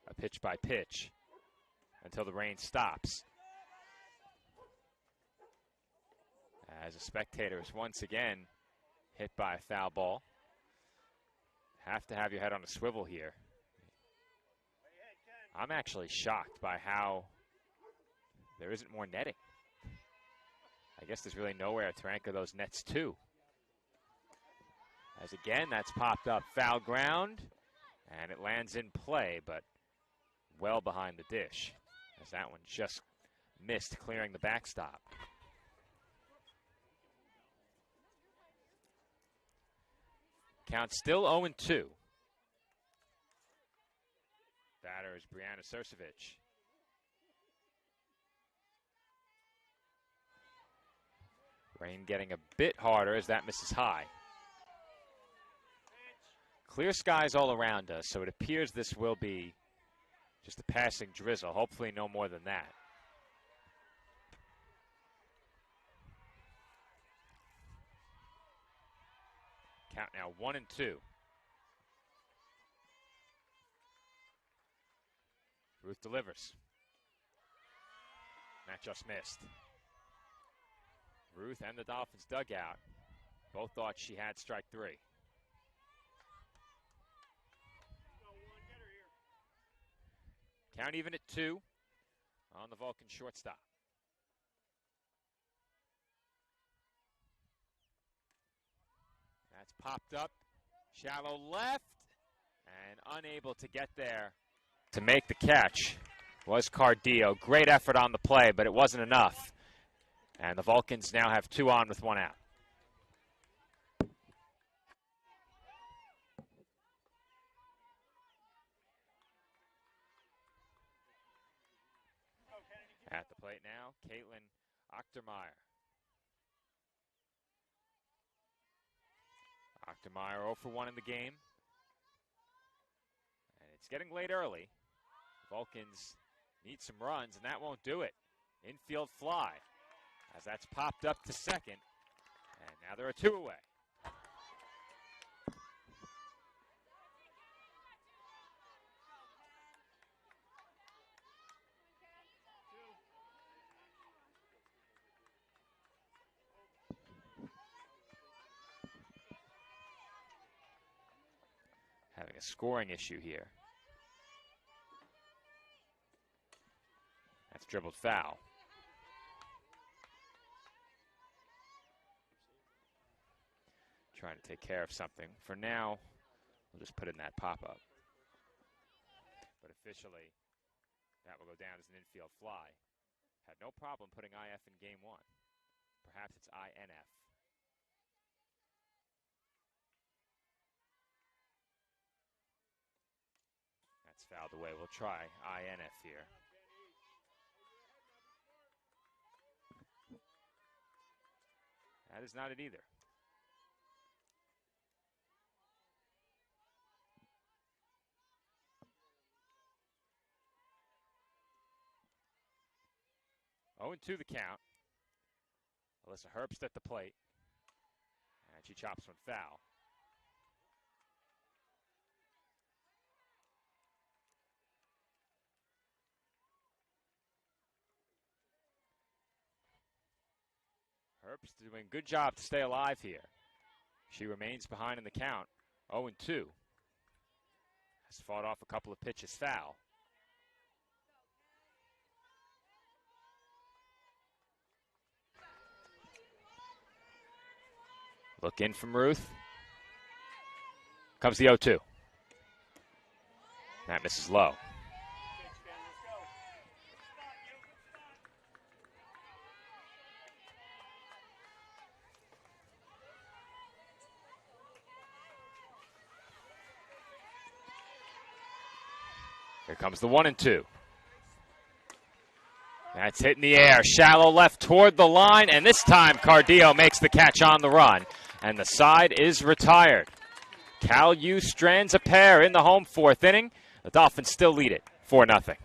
Speaker 1: a pitch by pitch until the rain stops. As a spectator is once again hit by a foul ball. Have to have your head on a swivel here. I'm actually shocked by how there isn't more netting. I guess there's really nowhere to anchor those nets to. As again, that's popped up foul ground, and it lands in play, but well behind the dish, as that one just missed clearing the backstop. Count still 0-2. Batter is Brianna Surcevich. Rain getting a bit harder as that misses high. Clear skies all around us, so it appears this will be just a passing drizzle. Hopefully no more than that. Count now 1-2. Ruth delivers. That just missed. Ruth and the Dolphins dugout both thought she had strike three. Count even at 2 on the Vulcan shortstop. That's popped up Shallow left, and unable to get there to make the catch was Cardillo. Great effort on the play, but it wasn't enough. And the Vulcans now have 2 on with 1 out. At the plate now, Caitlin Ochtermeyer. Ochtermeyer 0 for 1 in the game. And it's getting late early. Vulcans need some runs, and that won't do it. Infield fly, as that's popped up to second. And now there are 2 away. Having a scoring issue here. That's dribbled foul. Trying to take care of something. For now, we'll just put in that pop-up. But officially, that will go down as an infield fly. Had no problem putting IF in game 1. Perhaps it's INF. That's fouled away. We'll try INF here. That is not it either. Oh, and 2 the count. Alyssa Herbst at the plate. And she chops one foul. Herbst doing a good job to stay alive here. She remains behind in the count. 0 and 2. Has fought off a couple of pitches foul. Look in from Ruth. Comes the 0-2. That misses low. Here comes the 1 and 2. That's hit in the air. Shallow left toward the line, and this time Cardillo makes the catch on the run, and the side is retired. Cal U strands a pair in the home 4th inning. The Dolphins still lead it 4-0.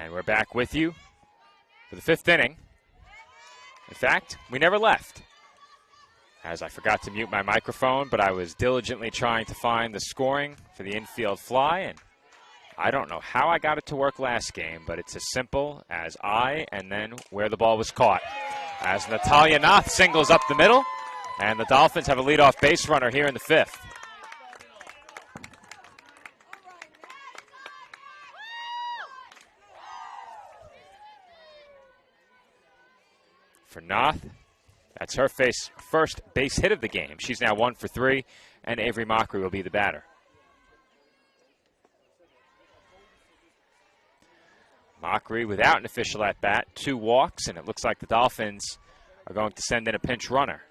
Speaker 1: And we're back with you for the 5th inning. In fact, we never left, as I forgot to mute my microphone, but I was diligently trying to find the scoring for the infield fly, and I don't know how I got it to work last game, but it's as simple as I and then where the ball was caught. As Natalia Nath singles up the middle, and the Dolphins have a leadoff base runner here in the 5th. For Nath, that's her first base hit of the game. She's now 1 for 3, and Avery Mockery will be the batter. Mockery without an official at-bat, 2 walks, and it looks like the Dolphins are going to send in a pinch runner.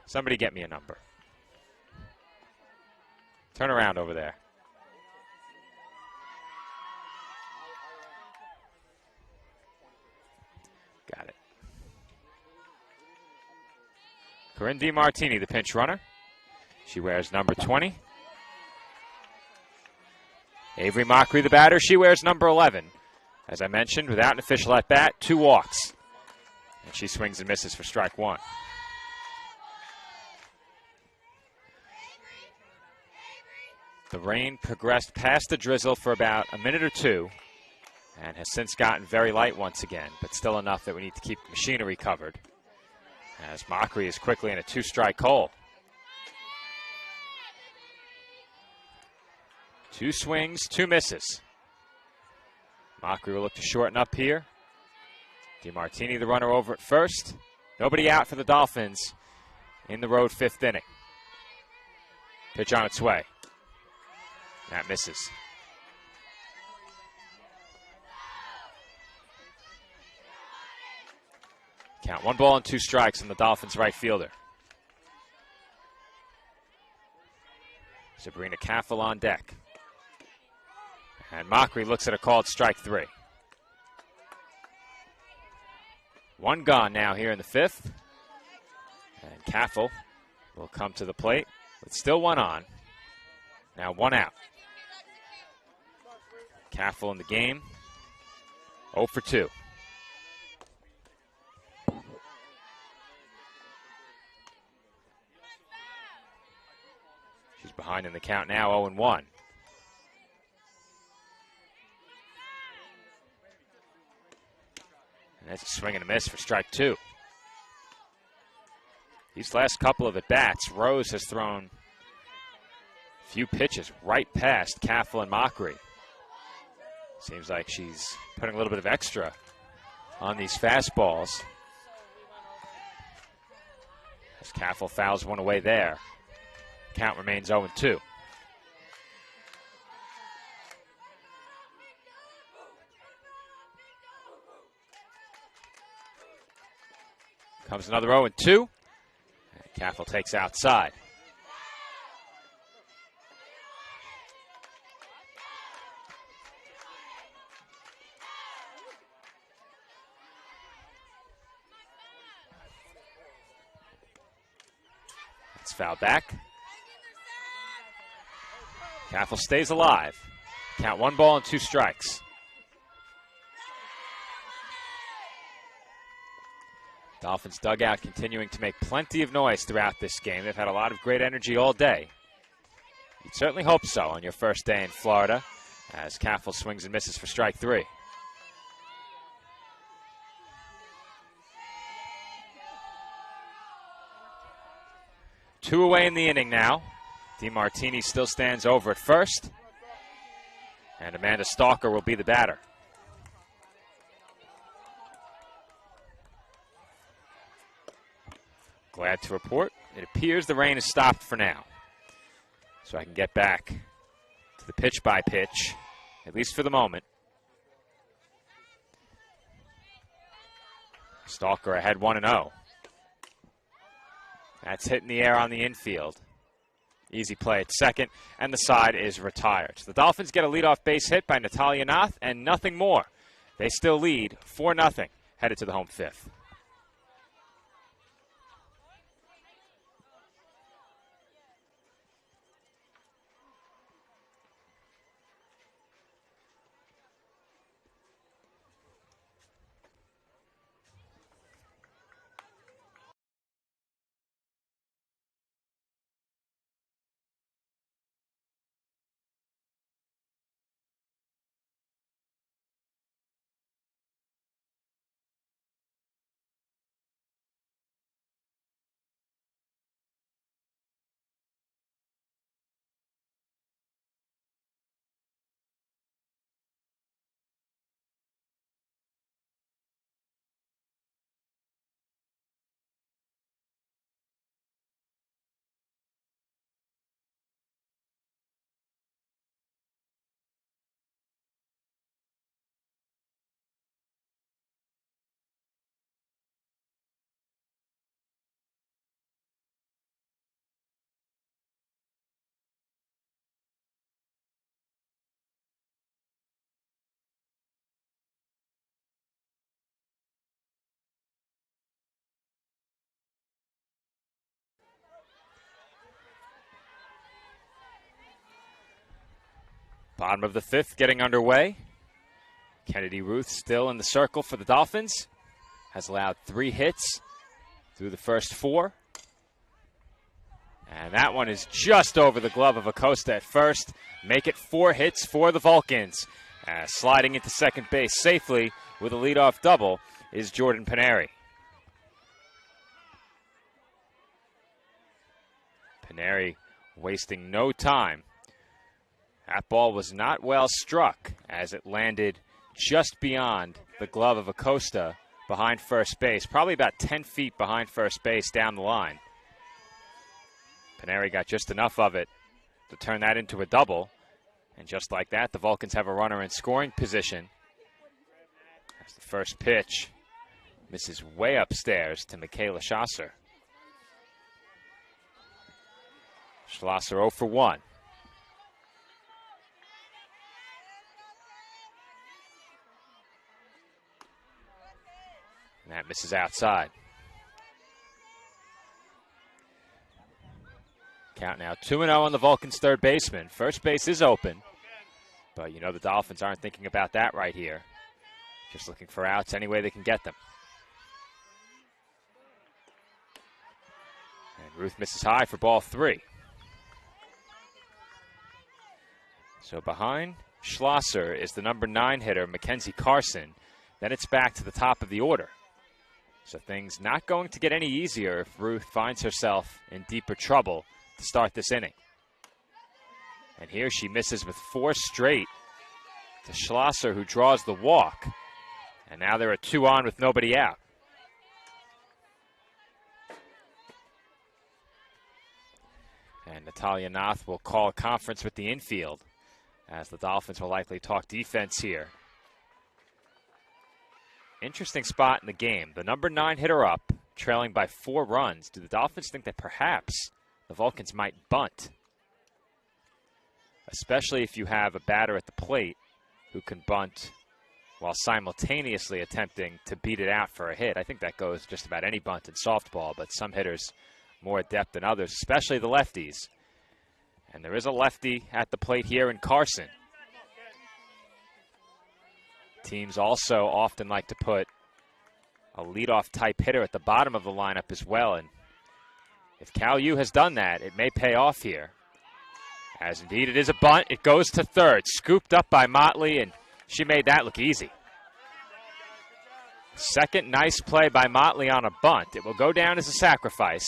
Speaker 1: Somebody get me a number. Turn around over there. Got it. Corinne DiMartini, the pinch runner. She wears number 20. Avery Mockery, the batter. She wears number 11. As I mentioned, without an official at-bat, 2 walks. And she swings and misses for strike 1. The rain progressed past the drizzle for about a minute or two and has since gotten very light once again, but still enough that we need to keep the machinery covered, as Mockery is quickly in a 2-strike hole. 2 swings, 2 misses. Mockery will look to shorten up here. DiMartini, the runner, over at first. Nobody out for the Dolphins in the road 5th inning. Pitch on its way. That misses. Count 1 ball and 2 strikes on the Dolphins' right fielder. Sabrina Caffel on deck. And Mockery looks at a called strike 3. 1 gone now here in the 5th. And Caffel will come to the plate with still 1 on. Now 1 out. Caffel in the game, 0 for 2. She's behind in the count now, 0-1. And that's a swing and a miss for strike 2. These last couple of at-bats, Rose has thrown a few pitches right past Caffel and Mockery. Seems like she's putting a little bit of extra on these fastballs. As Caffel fouls 1 away there. Count remains 0-2. Comes another 0-2. And Caffel takes outside. Foul back. Caffel stays alive. Count 1 ball and 2 strikes. Dolphins dugout continuing to make plenty of noise throughout this game. They've had a lot of great energy all day. You'd certainly hope so on your first day in Florida, as Caffel swings and misses for strike 3. Two away in the inning now. DiMartini still stands over at first. And Amanda Stalker will be the batter. Glad to report it appears the rain has stopped for now. So I can get back to the pitch-by-pitch, at least for the moment. Stalker ahead 1-0. That's hit in the air on the infield. Easy play at second, and the side is retired. So the Dolphins get a leadoff base hit by Natalia Nath, and nothing more. They still lead 4-0, headed to the home 5th. Bottom of the fifth getting underway. Kennedy Ruth still in the circle for the Dolphins. Has allowed 3 hits through the first 4. And that one is just over the glove of Acosta at first. Make it 4 hits for the Vulcans. Sliding into second base safely with a leadoff double is Jordan Paneri. Paneri wasting no time. That ball was not well struck as it landed just beyond the glove of Acosta behind first base, probably about 10 feet behind first base down the line. Paneri got just enough of it to turn that into a double. And just like that, the Vulcans have a runner in scoring position. As the first pitch misses way upstairs to Michaela Schlosser. Schlosser 0 for 1. And that misses outside. Count now 2-0 on the Vulcans' third baseman. First base is open. But you know the Dolphins aren't thinking about that right here. Just looking for outs any way they can get them. And Ruth misses high for ball 3. So behind Schlosser is the number 9 hitter, Mackenzie Carson. Then it's back to the top of the order. So things not going to get any easier if Ruth finds herself in deeper trouble to start this inning. And here she misses with 4 straight to Schlosser, who draws the walk. And now there are 2 on with nobody out. And Natalia Nath will call a conference with the infield as the Dolphins will likely talk defense here. Interesting spot in the game. The number 9 hitter up, trailing by 4 runs. Do the Dolphins think that perhaps the Vulcans might bunt? Especially if you have a batter at the plate who can bunt while simultaneously attempting to beat it out for a hit. I think that goes just about any bunt in softball, but some hitters more adept than others, especially the lefties. And there is a lefty at the plate here in Carson. Teams also often like to put a leadoff type hitter at the bottom of the lineup as well. And if Cal U has done that, it may pay off here. As indeed it is a bunt. It goes to third. Scooped up by Motley, and she made that look easy. Second nice play by Motley on a bunt. It will go down as a sacrifice.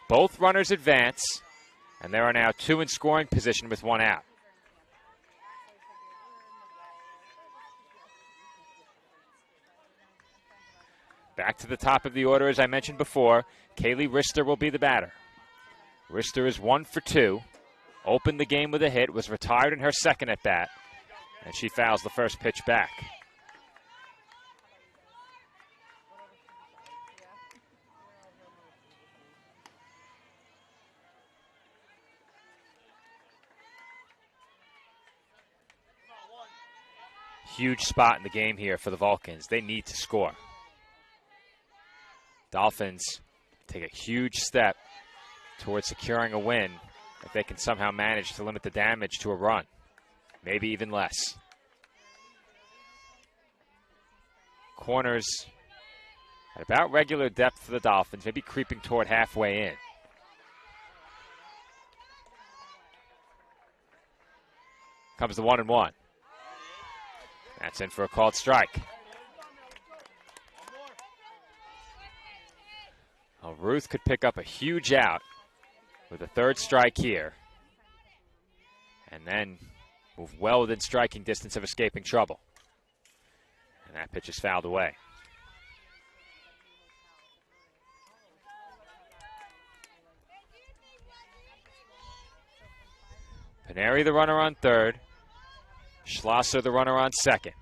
Speaker 1: Both runners advance, and there are now 2 in scoring position with 1 out. Back to the top of the order, as I mentioned before. Kaylee Rister will be the batter. Rister is 1 for 2. Opened the game with a hit, was retired in her second at bat, and she fouls the first pitch back. Huge spot in the game here for the Vulcans. They need to score. Dolphins take a huge step towards securing a win if they can somehow manage to limit the damage to a run, maybe even less. Corners at about regular depth for the Dolphins, maybe creeping toward halfway in. Comes the 1-1. That's in for a called strike. Well, Ruth could pick up a huge out with a 3rd strike here, and then move well within striking distance of escaping trouble. And that pitch is fouled away. Paneri the runner on 3rd. Schlosser the runner on 2nd.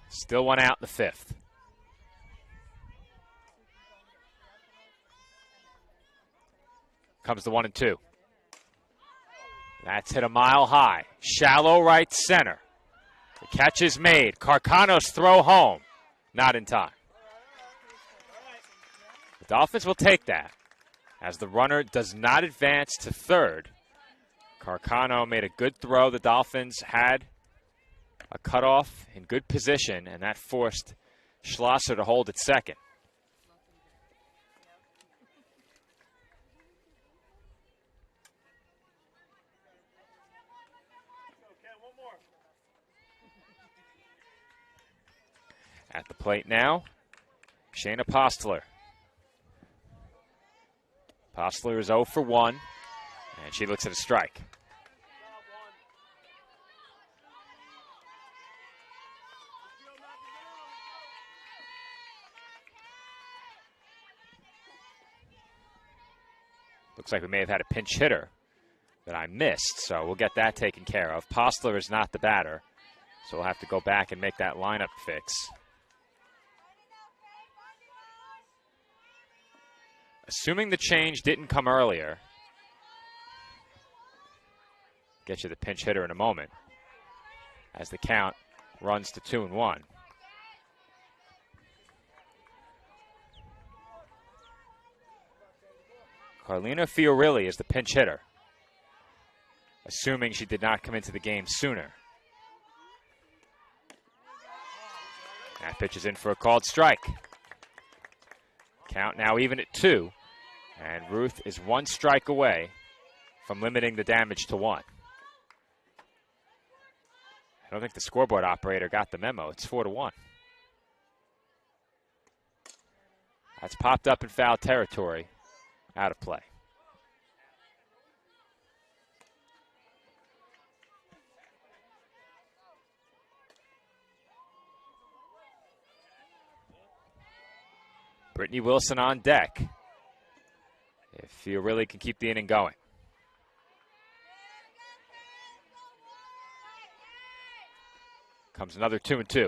Speaker 1: Still 1 out in the 5th. Comes the 1-2. That's hit a mile high. Shallow right center. The catch is made. Carcano's throw home. Not in time. The Dolphins will take that as the runner does not advance to 3rd. Carcano made a good throw. The Dolphins had a cutoff in good position, and that forced Schlosser to hold at second. At the plate now, Shayna Postler. Postler is 0 for 1, and she looks at a strike. Looks like we may have had a pinch hitter that I missed, so we'll get that taken care of. Postler is not the batter, so we'll have to go back and make that lineup fix. Assuming the change didn't come earlier, get you the pinch hitter in a moment, as the count runs to 2-1. Carlina Fiorilli is the pinch hitter, assuming she did not come into the game sooner. That pitch is in for a called strike. Count now even at 2, and Ruth is 1 strike away from limiting the damage to 1. I don't think the scoreboard operator got the memo. It's 4-1. That's popped up in foul territory, out of play. Brittany Wilson on deck, if you really can keep the inning going. Comes another 2-2.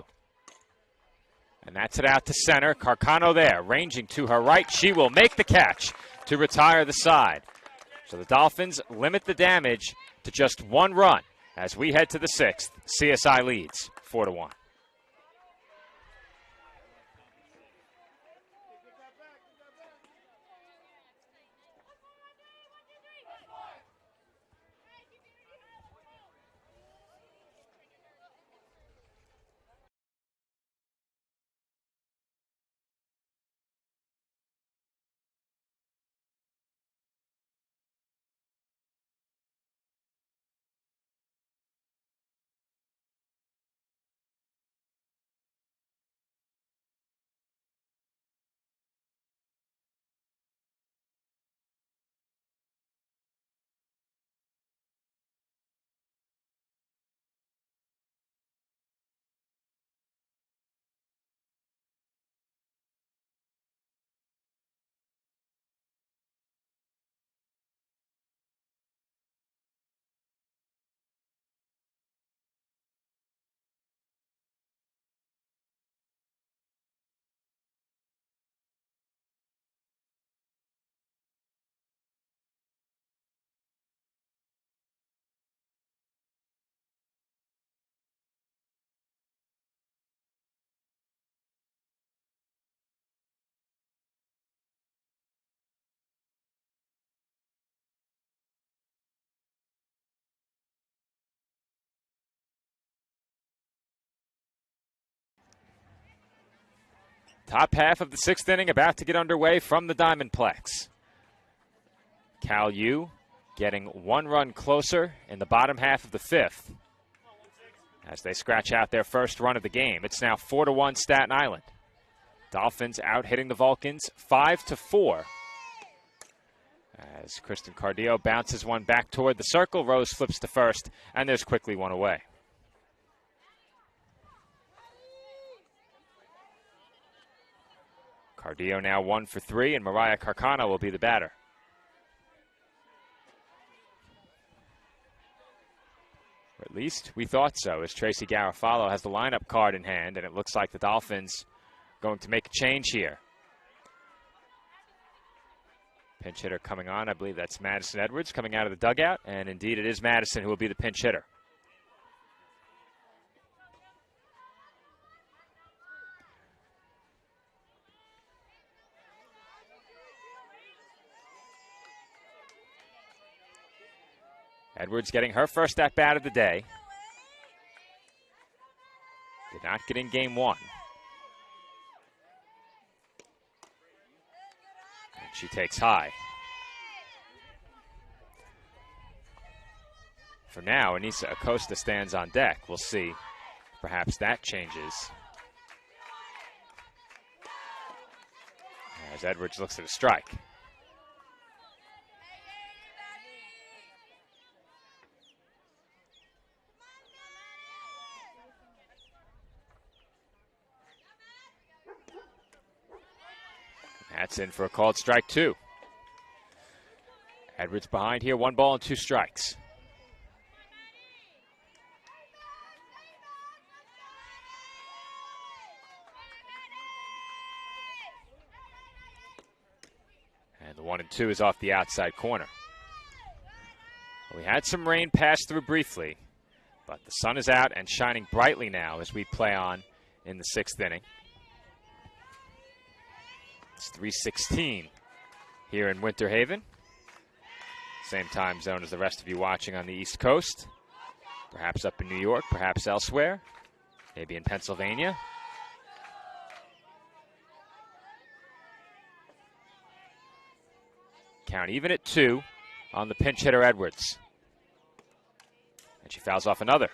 Speaker 1: And that's it out to center. Carcano there, ranging to her right. She will make the catch to retire the side. So the Dolphins limit the damage to just 1 run as we head to the 6th. CSI leads 4-1. Top half of the 6th inning about to get underway from the Diamondplex. Cal U getting 1 run closer in the bottom half of the 5th as they scratch out their first run of the game. It's now 4-1 Staten Island. Dolphins out hitting the Vulcans 5-4. As Kristen Cardillo bounces one back toward the circle, Rose flips to first, and there's quickly 1 away. Cardillo now 1 for 3, and Mariah Carcano will be the batter. Or at least we thought so, as Tracy Garofalo has the lineup card in hand, and it looks like the Dolphins going to make a change here. Pinch hitter coming on, I believe that's Madison Edwards coming out of the dugout, and indeed it is Madison who will be the pinch hitter. Edwards getting her first at-bat of the day. Did not get in game one. And she takes high. For now, Anissa Acosta stands on deck. We'll see. Perhaps that changes. As Edwards looks at a strike. That's in for a called strike two. Edwards behind here, 1 ball and 2 strikes. And the 1-2 is off the outside corner. We had some rain pass through briefly, but the sun is out and shining brightly now as we play on in the 6th inning. It's 3:16 here in Winter Haven. Same time zone as the rest of you watching on the East Coast. Perhaps up in New York, perhaps elsewhere, maybe in Pennsylvania. Count even at 2 on the pinch hitter Edwards. And she fouls off another.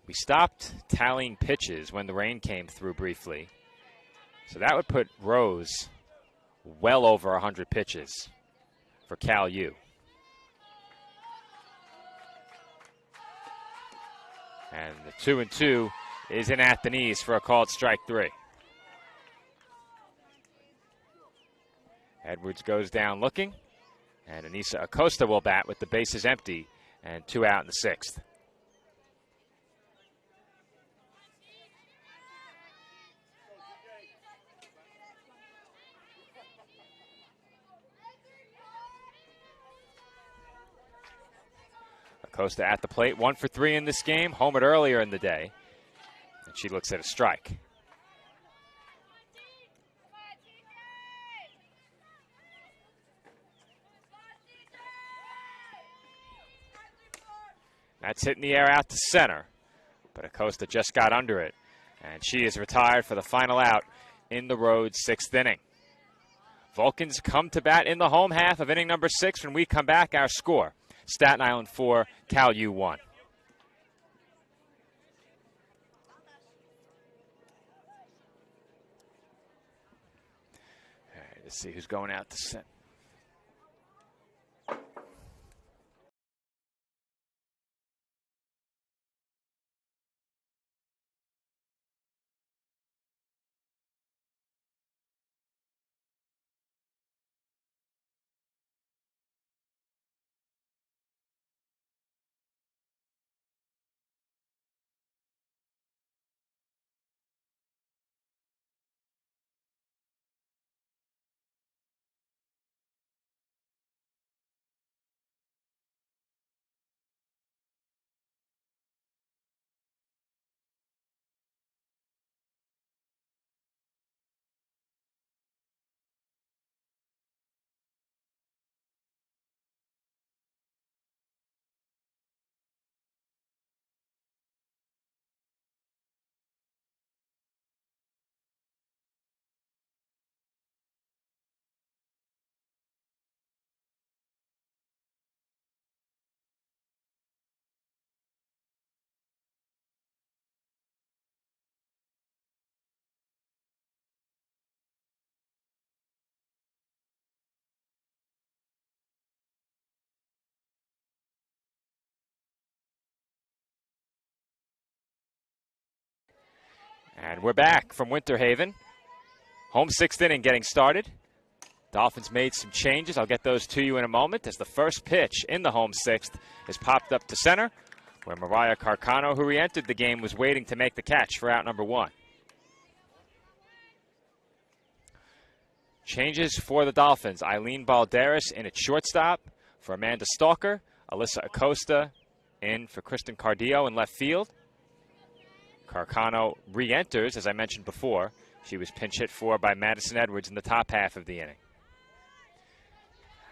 Speaker 1: We stopped tallying pitches when the rain came through briefly. So that would put Rose well over 100 pitches for Cal U. And the 2-2 is in at the knees for a called strike 3. Edwards goes down looking, and Anissa Acosta will bat with the bases empty and 2 out in the 6th. Acosta at the plate, 1 for 3 in this game, homered earlier in the day, and she looks at a strike. That's hit in the air out to center, but Acosta just got under it, and she is retired for the final out in the Rhodes 6th inning. Vulcans come to bat in the home half of inning number 6. When we come back, our score: Staten Island 4, Cal U 1. All right, let's see who's going out to center. And we're back from Winter Haven. Home 6th inning getting started. Dolphins made some changes. I'll get those to you in a moment as the first pitch in the home 6th is popped up to center, where Mariah Carcano, who re-entered the game, was waiting to make the catch for out number 1. Changes for the Dolphins: Eileen Balderas in at shortstop for Amanda Stalker. Alyssa Acosta in for Kristen Cardillo in left field. Carcano re-enters, as I mentioned before. She was pinch hit for by Madison Edwards in the top half of the inning.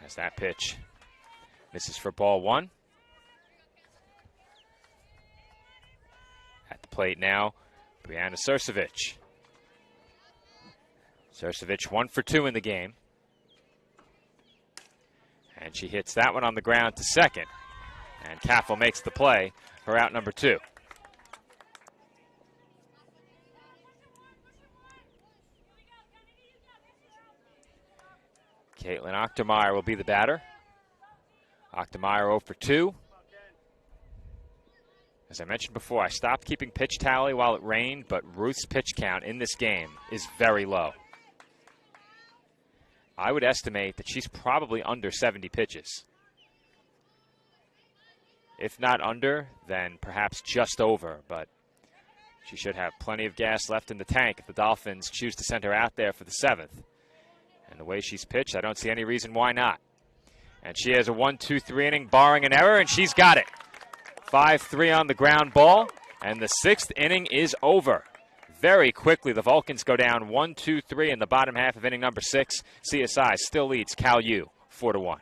Speaker 1: As that pitch misses for ball one. At the plate now, Brianna Sursovic. Sursovic 1 for 2 in the game. And she hits that one on the ground to second. And Caffel makes the play for out number 2. Caitlin Ochtermeyer will be the batter. Ochtermeyer 0 for 2. As I mentioned before, I stopped keeping pitch tally while it rained, but Ruth's pitch count in this game is very low. I would estimate that she's probably under 70 pitches. If not under, then perhaps just over, but she should have plenty of gas left in the tank if the Dolphins choose to send her out there for the 7th. And the way she's pitched, I don't see any reason why not. And she has a 1-2-3 inning, barring an error, and she's got it. 5-3 on the ground ball, and the 6th inning is over. Very quickly, the Vulcans go down 1-2-3 in the bottom half of inning number 6. CSI still leads Cal U 4-1.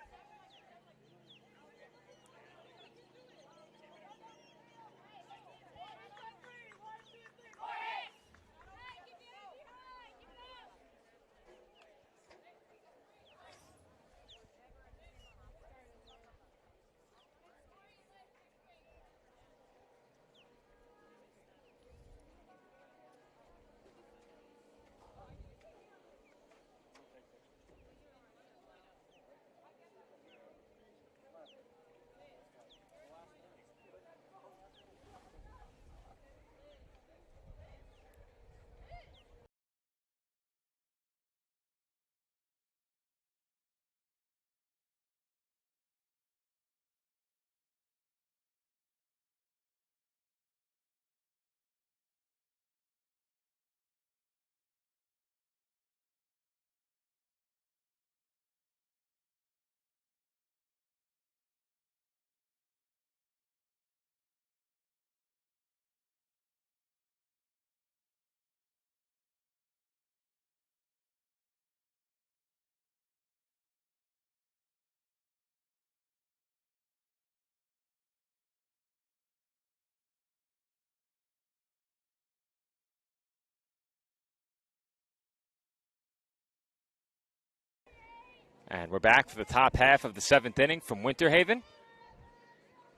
Speaker 1: And we're back for the top half of the 7th inning from Winter Haven.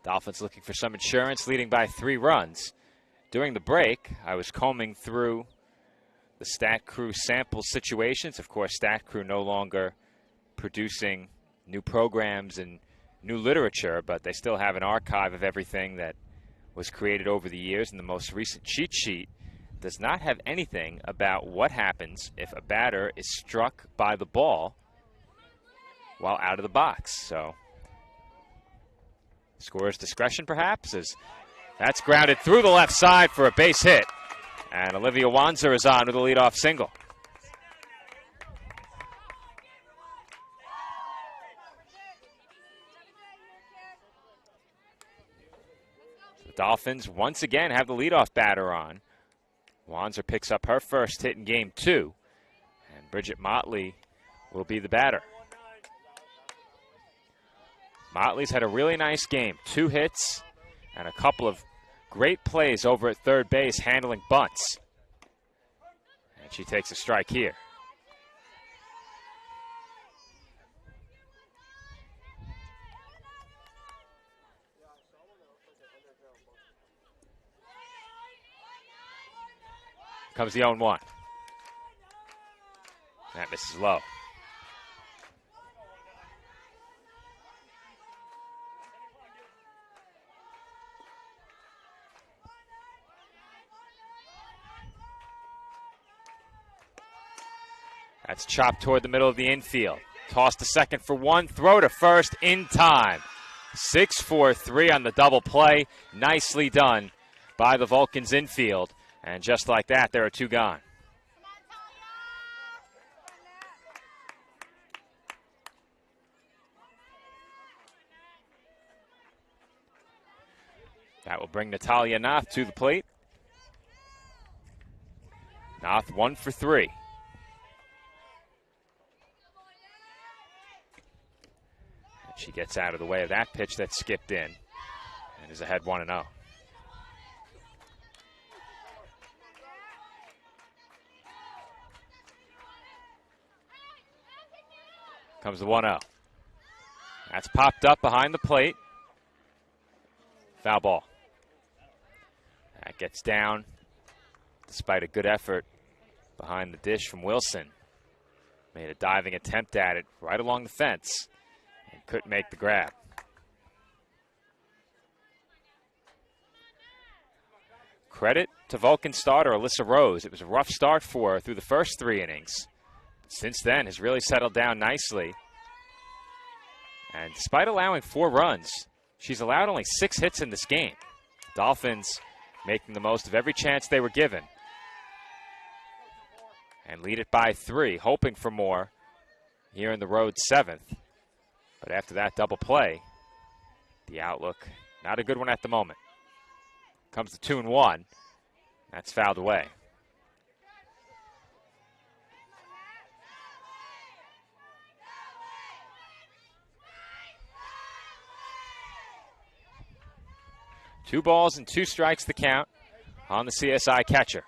Speaker 1: Dolphins looking for some insurance, leading by 3 runs. During the break, I was combing through the Stat Crew sample situations. Of course, Stat Crew no longer producing new programs and new literature, but they still have an archive of everything that was created over the years. And the most recent cheat sheet does not have anything about what happens if a batter is struck by the ball while out of the box. So, scorer's discretion perhaps, as that's grounded through the left side for a base hit. And Olivia Wanzer is on with a leadoff single. The Dolphins once again have the leadoff batter on. Wanzer picks up her first hit in game 2. And Bridget Motley will be the batter. Motley's had a really nice game. 2 hits and a couple of great plays over at third base handling bunts. And she takes a strike here. Comes the 0-1. That misses low. That's chopped toward the middle of the infield. Toss to second for 1, throw to first in time. 6-4-3 on the double play. Nicely done by the Vulcans infield. And just like that, there are 2 gone. That will bring Natalia Noth to the plate. Noth 1 for 3. She gets out of the way of that pitch that skipped in and is ahead 1-0. Comes the 1-0. That's popped up behind the plate. Foul ball. That gets down despite a good effort behind the dish from Wilson. Made a diving attempt at it right along the fence and couldn't make the grab. Credit to Vulcan starter Alyssa Rose. It was a rough start for her through the first 3 innings. Since then has really settled down nicely. And despite allowing 4 runs, she's allowed only 6 hits in this game. Dolphins making the most of every chance they were given. And lead it by 3, hoping for more here in the road 7th. But after that double play, the outlook, not a good one at the moment. Comes the 2-1. That's fouled away. Two balls and 2 strikes the count on the CSI catcher.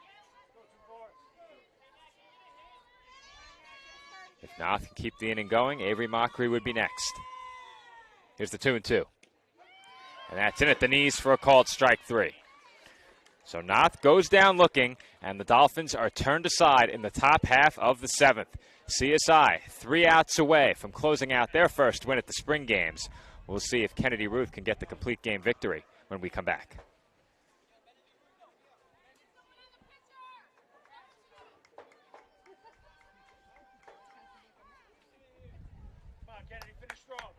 Speaker 1: If Noth can keep the inning going, Avery Mockery would be next. Here's the 2-2. And that's in at the knees for a called strike 3. So Noth goes down looking, and the Dolphins are turned aside in the top half of the 7th. CSI 3 outs away from closing out their first win at the spring games. We'll see if Kennedy Ruth can get the complete game victory when we come back.
Speaker 2: Come on, Kennedy, finish strong.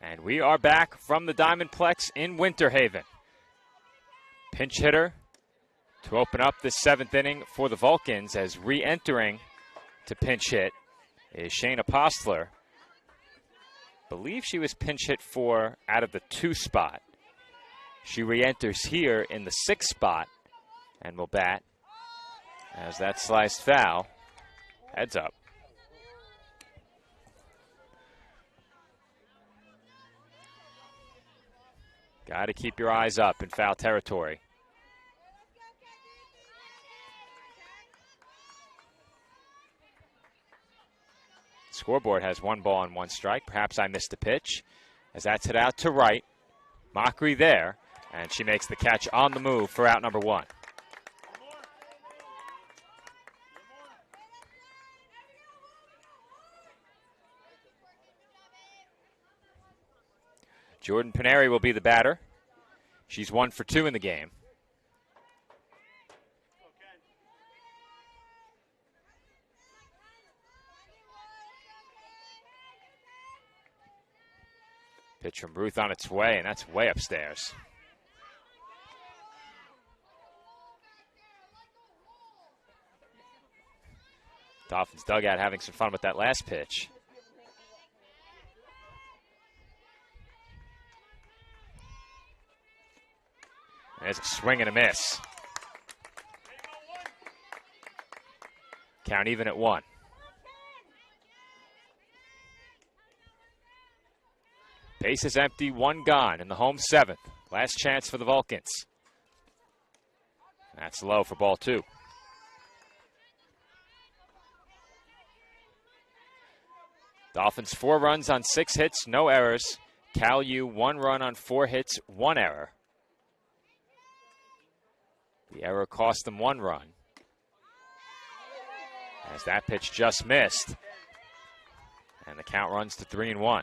Speaker 1: And we are back from the Diamondplex in Winter Haven. Pinch hitter to open up this 7th inning for the Vulcans, as re-entering to pinch hit is Shayna Postler. Believe she was pinch hit for out of the 2 spot. She re-enters here in the 6th spot and will bat as that sliced foul heads up. Got to keep your eyes up in foul territory. Scoreboard has 1 ball and 1 strike. Perhaps I missed a pitch as that's hit out to right. Mockery there, and she makes the catch on the move for out number 1. Jordan Paneri will be the batter. She's 1 for 2 in the game. Pitch from Ruth on its way, and that's way upstairs. Dolphins dugout having some fun with that last pitch. There's a swing and a miss. Count even at 1. Base is empty, 1 gone in the home 7th. Last chance for the Vulcans. That's low for ball 2. Dolphins 4 runs on 6 hits, no errors. Cal U 1 run on 4 hits, 1 error. The error cost them 1 run. As that pitch just missed. And the count runs to 3-1.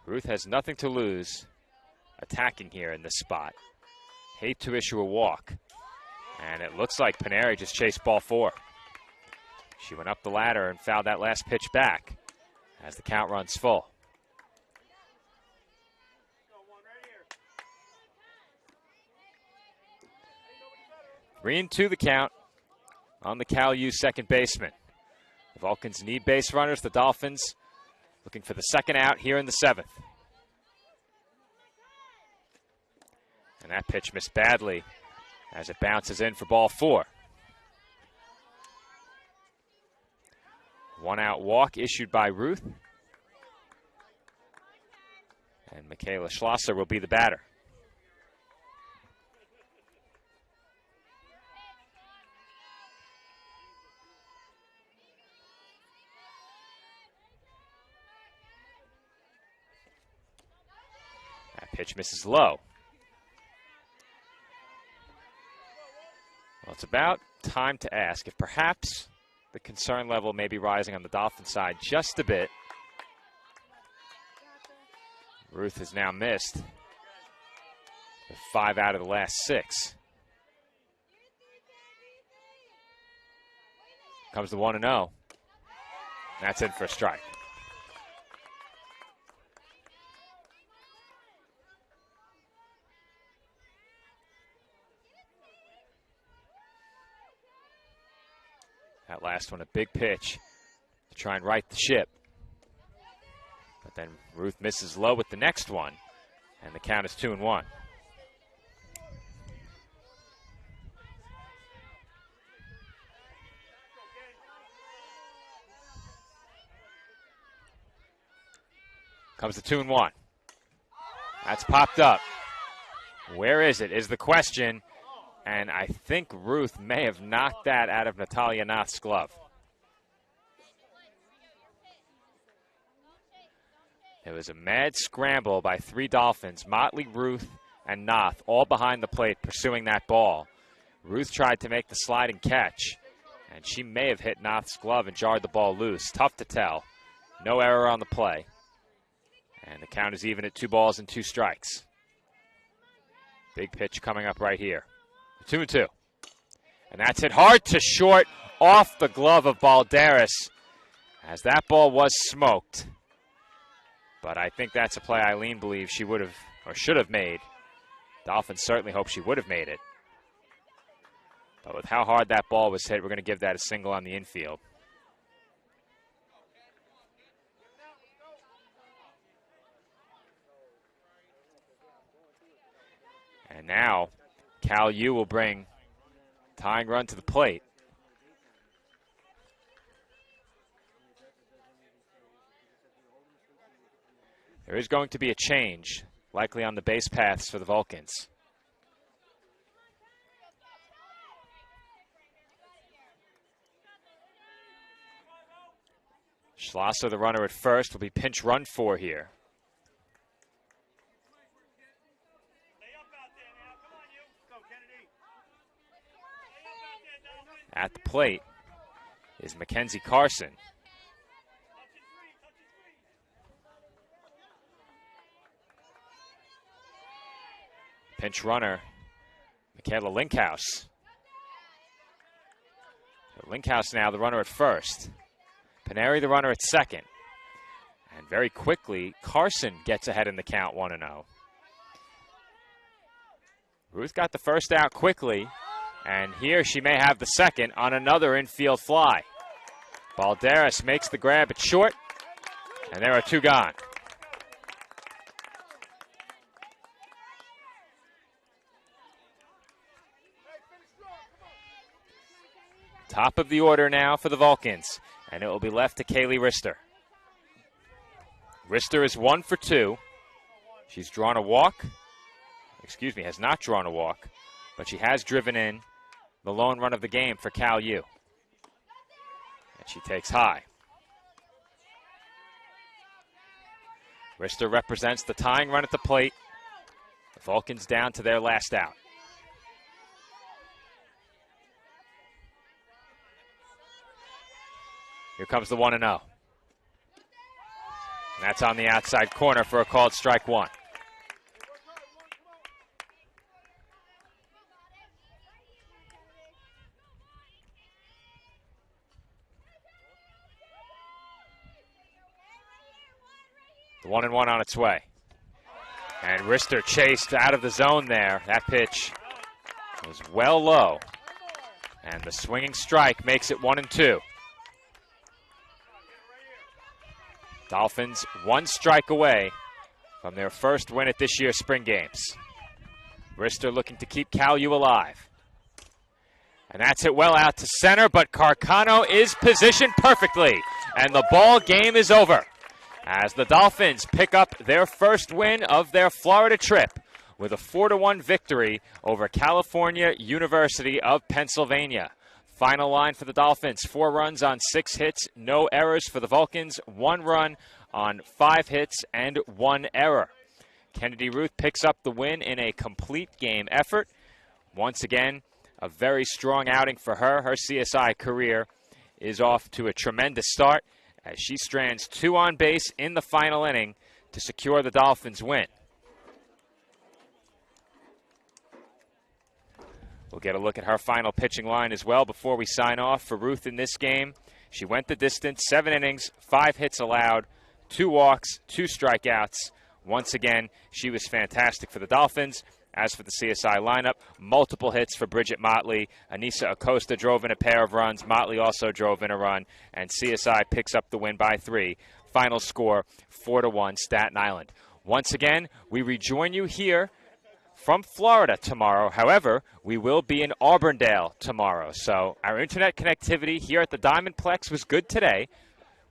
Speaker 1: Ruth has nothing to lose attacking here in this spot. Hate to issue a walk. And it looks like Paneri just chased ball 4. She went up the ladder and fouled that last pitch back as the count runs full. 3-2 the count on the Cal U second baseman. The Vulcans need base runners. The Dolphins looking for the second out here in the 7th. And that pitch missed badly as it bounces in for ball 4. 1 out walk issued by Ruth. And Michaela Schlosser will be the batter. That pitch misses low. Well, it's about time to ask if perhaps the concern level may be rising on the Dolphin side just a bit. Ruth has now missed with 5 out of the last 6. Comes the 1-0. That's in for a strike. That last one, a big pitch to try and right the ship. But then Ruth misses low with the next one, and the count is 2-1. Comes the 2-1. That's popped up. Where is it, is the question. And I think Ruth may have knocked that out of Natalia Nath's glove. It was a mad scramble by 3 Dolphins, Motley, Ruth, and Nath, all behind the plate pursuing that ball. Ruth tried to make the sliding catch, and she may have hit Nath's glove and jarred the ball loose. Tough to tell. No error on the play. And the count is even at 2 balls and 2 strikes. Big pitch coming up right here. 2-2. And that's hit hard to short off the glove of Balderas as that ball was smoked. But I think that's a play Eileen believes she would have or should have made. Dolphins certainly hope she would have made it. But with how hard that ball was hit, we're going to give that a single on the infield. And now Cal U will bring tying run to the plate. There is going to be a change, likely on the base paths for the Vulcans. Schlosser, the runner at first, will be pinch run 4 here. At the plate is Mackenzie Carson. Pinch runner, Michaela Linkhouse. So Linkhouse now the runner at first. Paneri the runner at second. And very quickly, Carson gets ahead in the count 1-0. Ruth got the first out quickly. And here she may have the second on another infield fly. Balderas makes the grab at short, and there are 2 gone. Top of the order now for the Vulcans, and it will be left to Kaylee Rister. Rister is 1 for 2. She's drawn a walk. Excuse me, has not drawn a walk, but she has driven in the lone run of the game for Cal U. And she takes high. Rister represents the tying run at the plate. The Vulcans down to their last out. Here comes the 1-0. And that's on the outside corner for a called strike one. The 1-1 on its way. And Rister chased out of the zone there. That pitch was well low. And the swinging strike makes it 1-2. Dolphins 1 strike away from their first win at this year's spring games. Rister looking to keep Cal U alive. And that's it well out to center, but Carcano is positioned perfectly. And the ball game is over as the Dolphins pick up their first win of their Florida trip with a 4-1 victory over California University of Pennsylvania. Final line for the Dolphins, 4 runs on 6 hits, no errors for the Vulcans, 1 run on 5 hits and 1 error. Kennedy Ruth picks up the win in a complete game effort. Once again, a very strong outing for her. Her CSI career is off to a tremendous start as she strands 2 on base in the final inning to secure the Dolphins' win. We'll get a look at her final pitching line as well before we sign off for Ruth in this game. She went the distance, 7 innings, 5 hits allowed, 2 walks, 2 strikeouts. Once again, she was fantastic for the Dolphins. As for the CSI lineup, multiple hits for Bridget Motley. Anissa Acosta drove in a pair of runs. Motley also drove in a run. And CSI picks up the win by 3. Final score, 4-1 Staten Island. Once again, we rejoin you here from Florida tomorrow. However, we will be in Auburndale tomorrow. So our internet connectivity here at the Diamondplex was good today.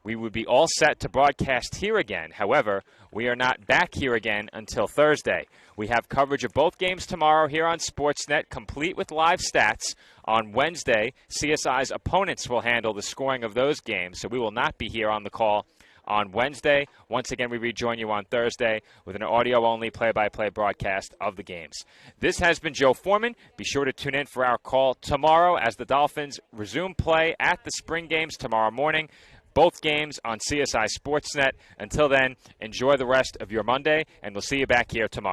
Speaker 1: We would be all set to broadcast here again. However, we are not back here again until Thursday. We have coverage of both games tomorrow here on Sportsnet, complete with live stats. On Wednesday, CSI's opponents will handle the scoring of those games, so we will not be here on the call on Wednesday. Once again, we rejoin you on Thursday with an audio-only play-by-play broadcast of the games. This has been Joe Foreman. Be sure to tune in for our call tomorrow as the Dolphins resume play at the spring games tomorrow morning. Both games on CSI Sportsnet. Until then, enjoy the rest of your Monday, and we'll see you back here tomorrow.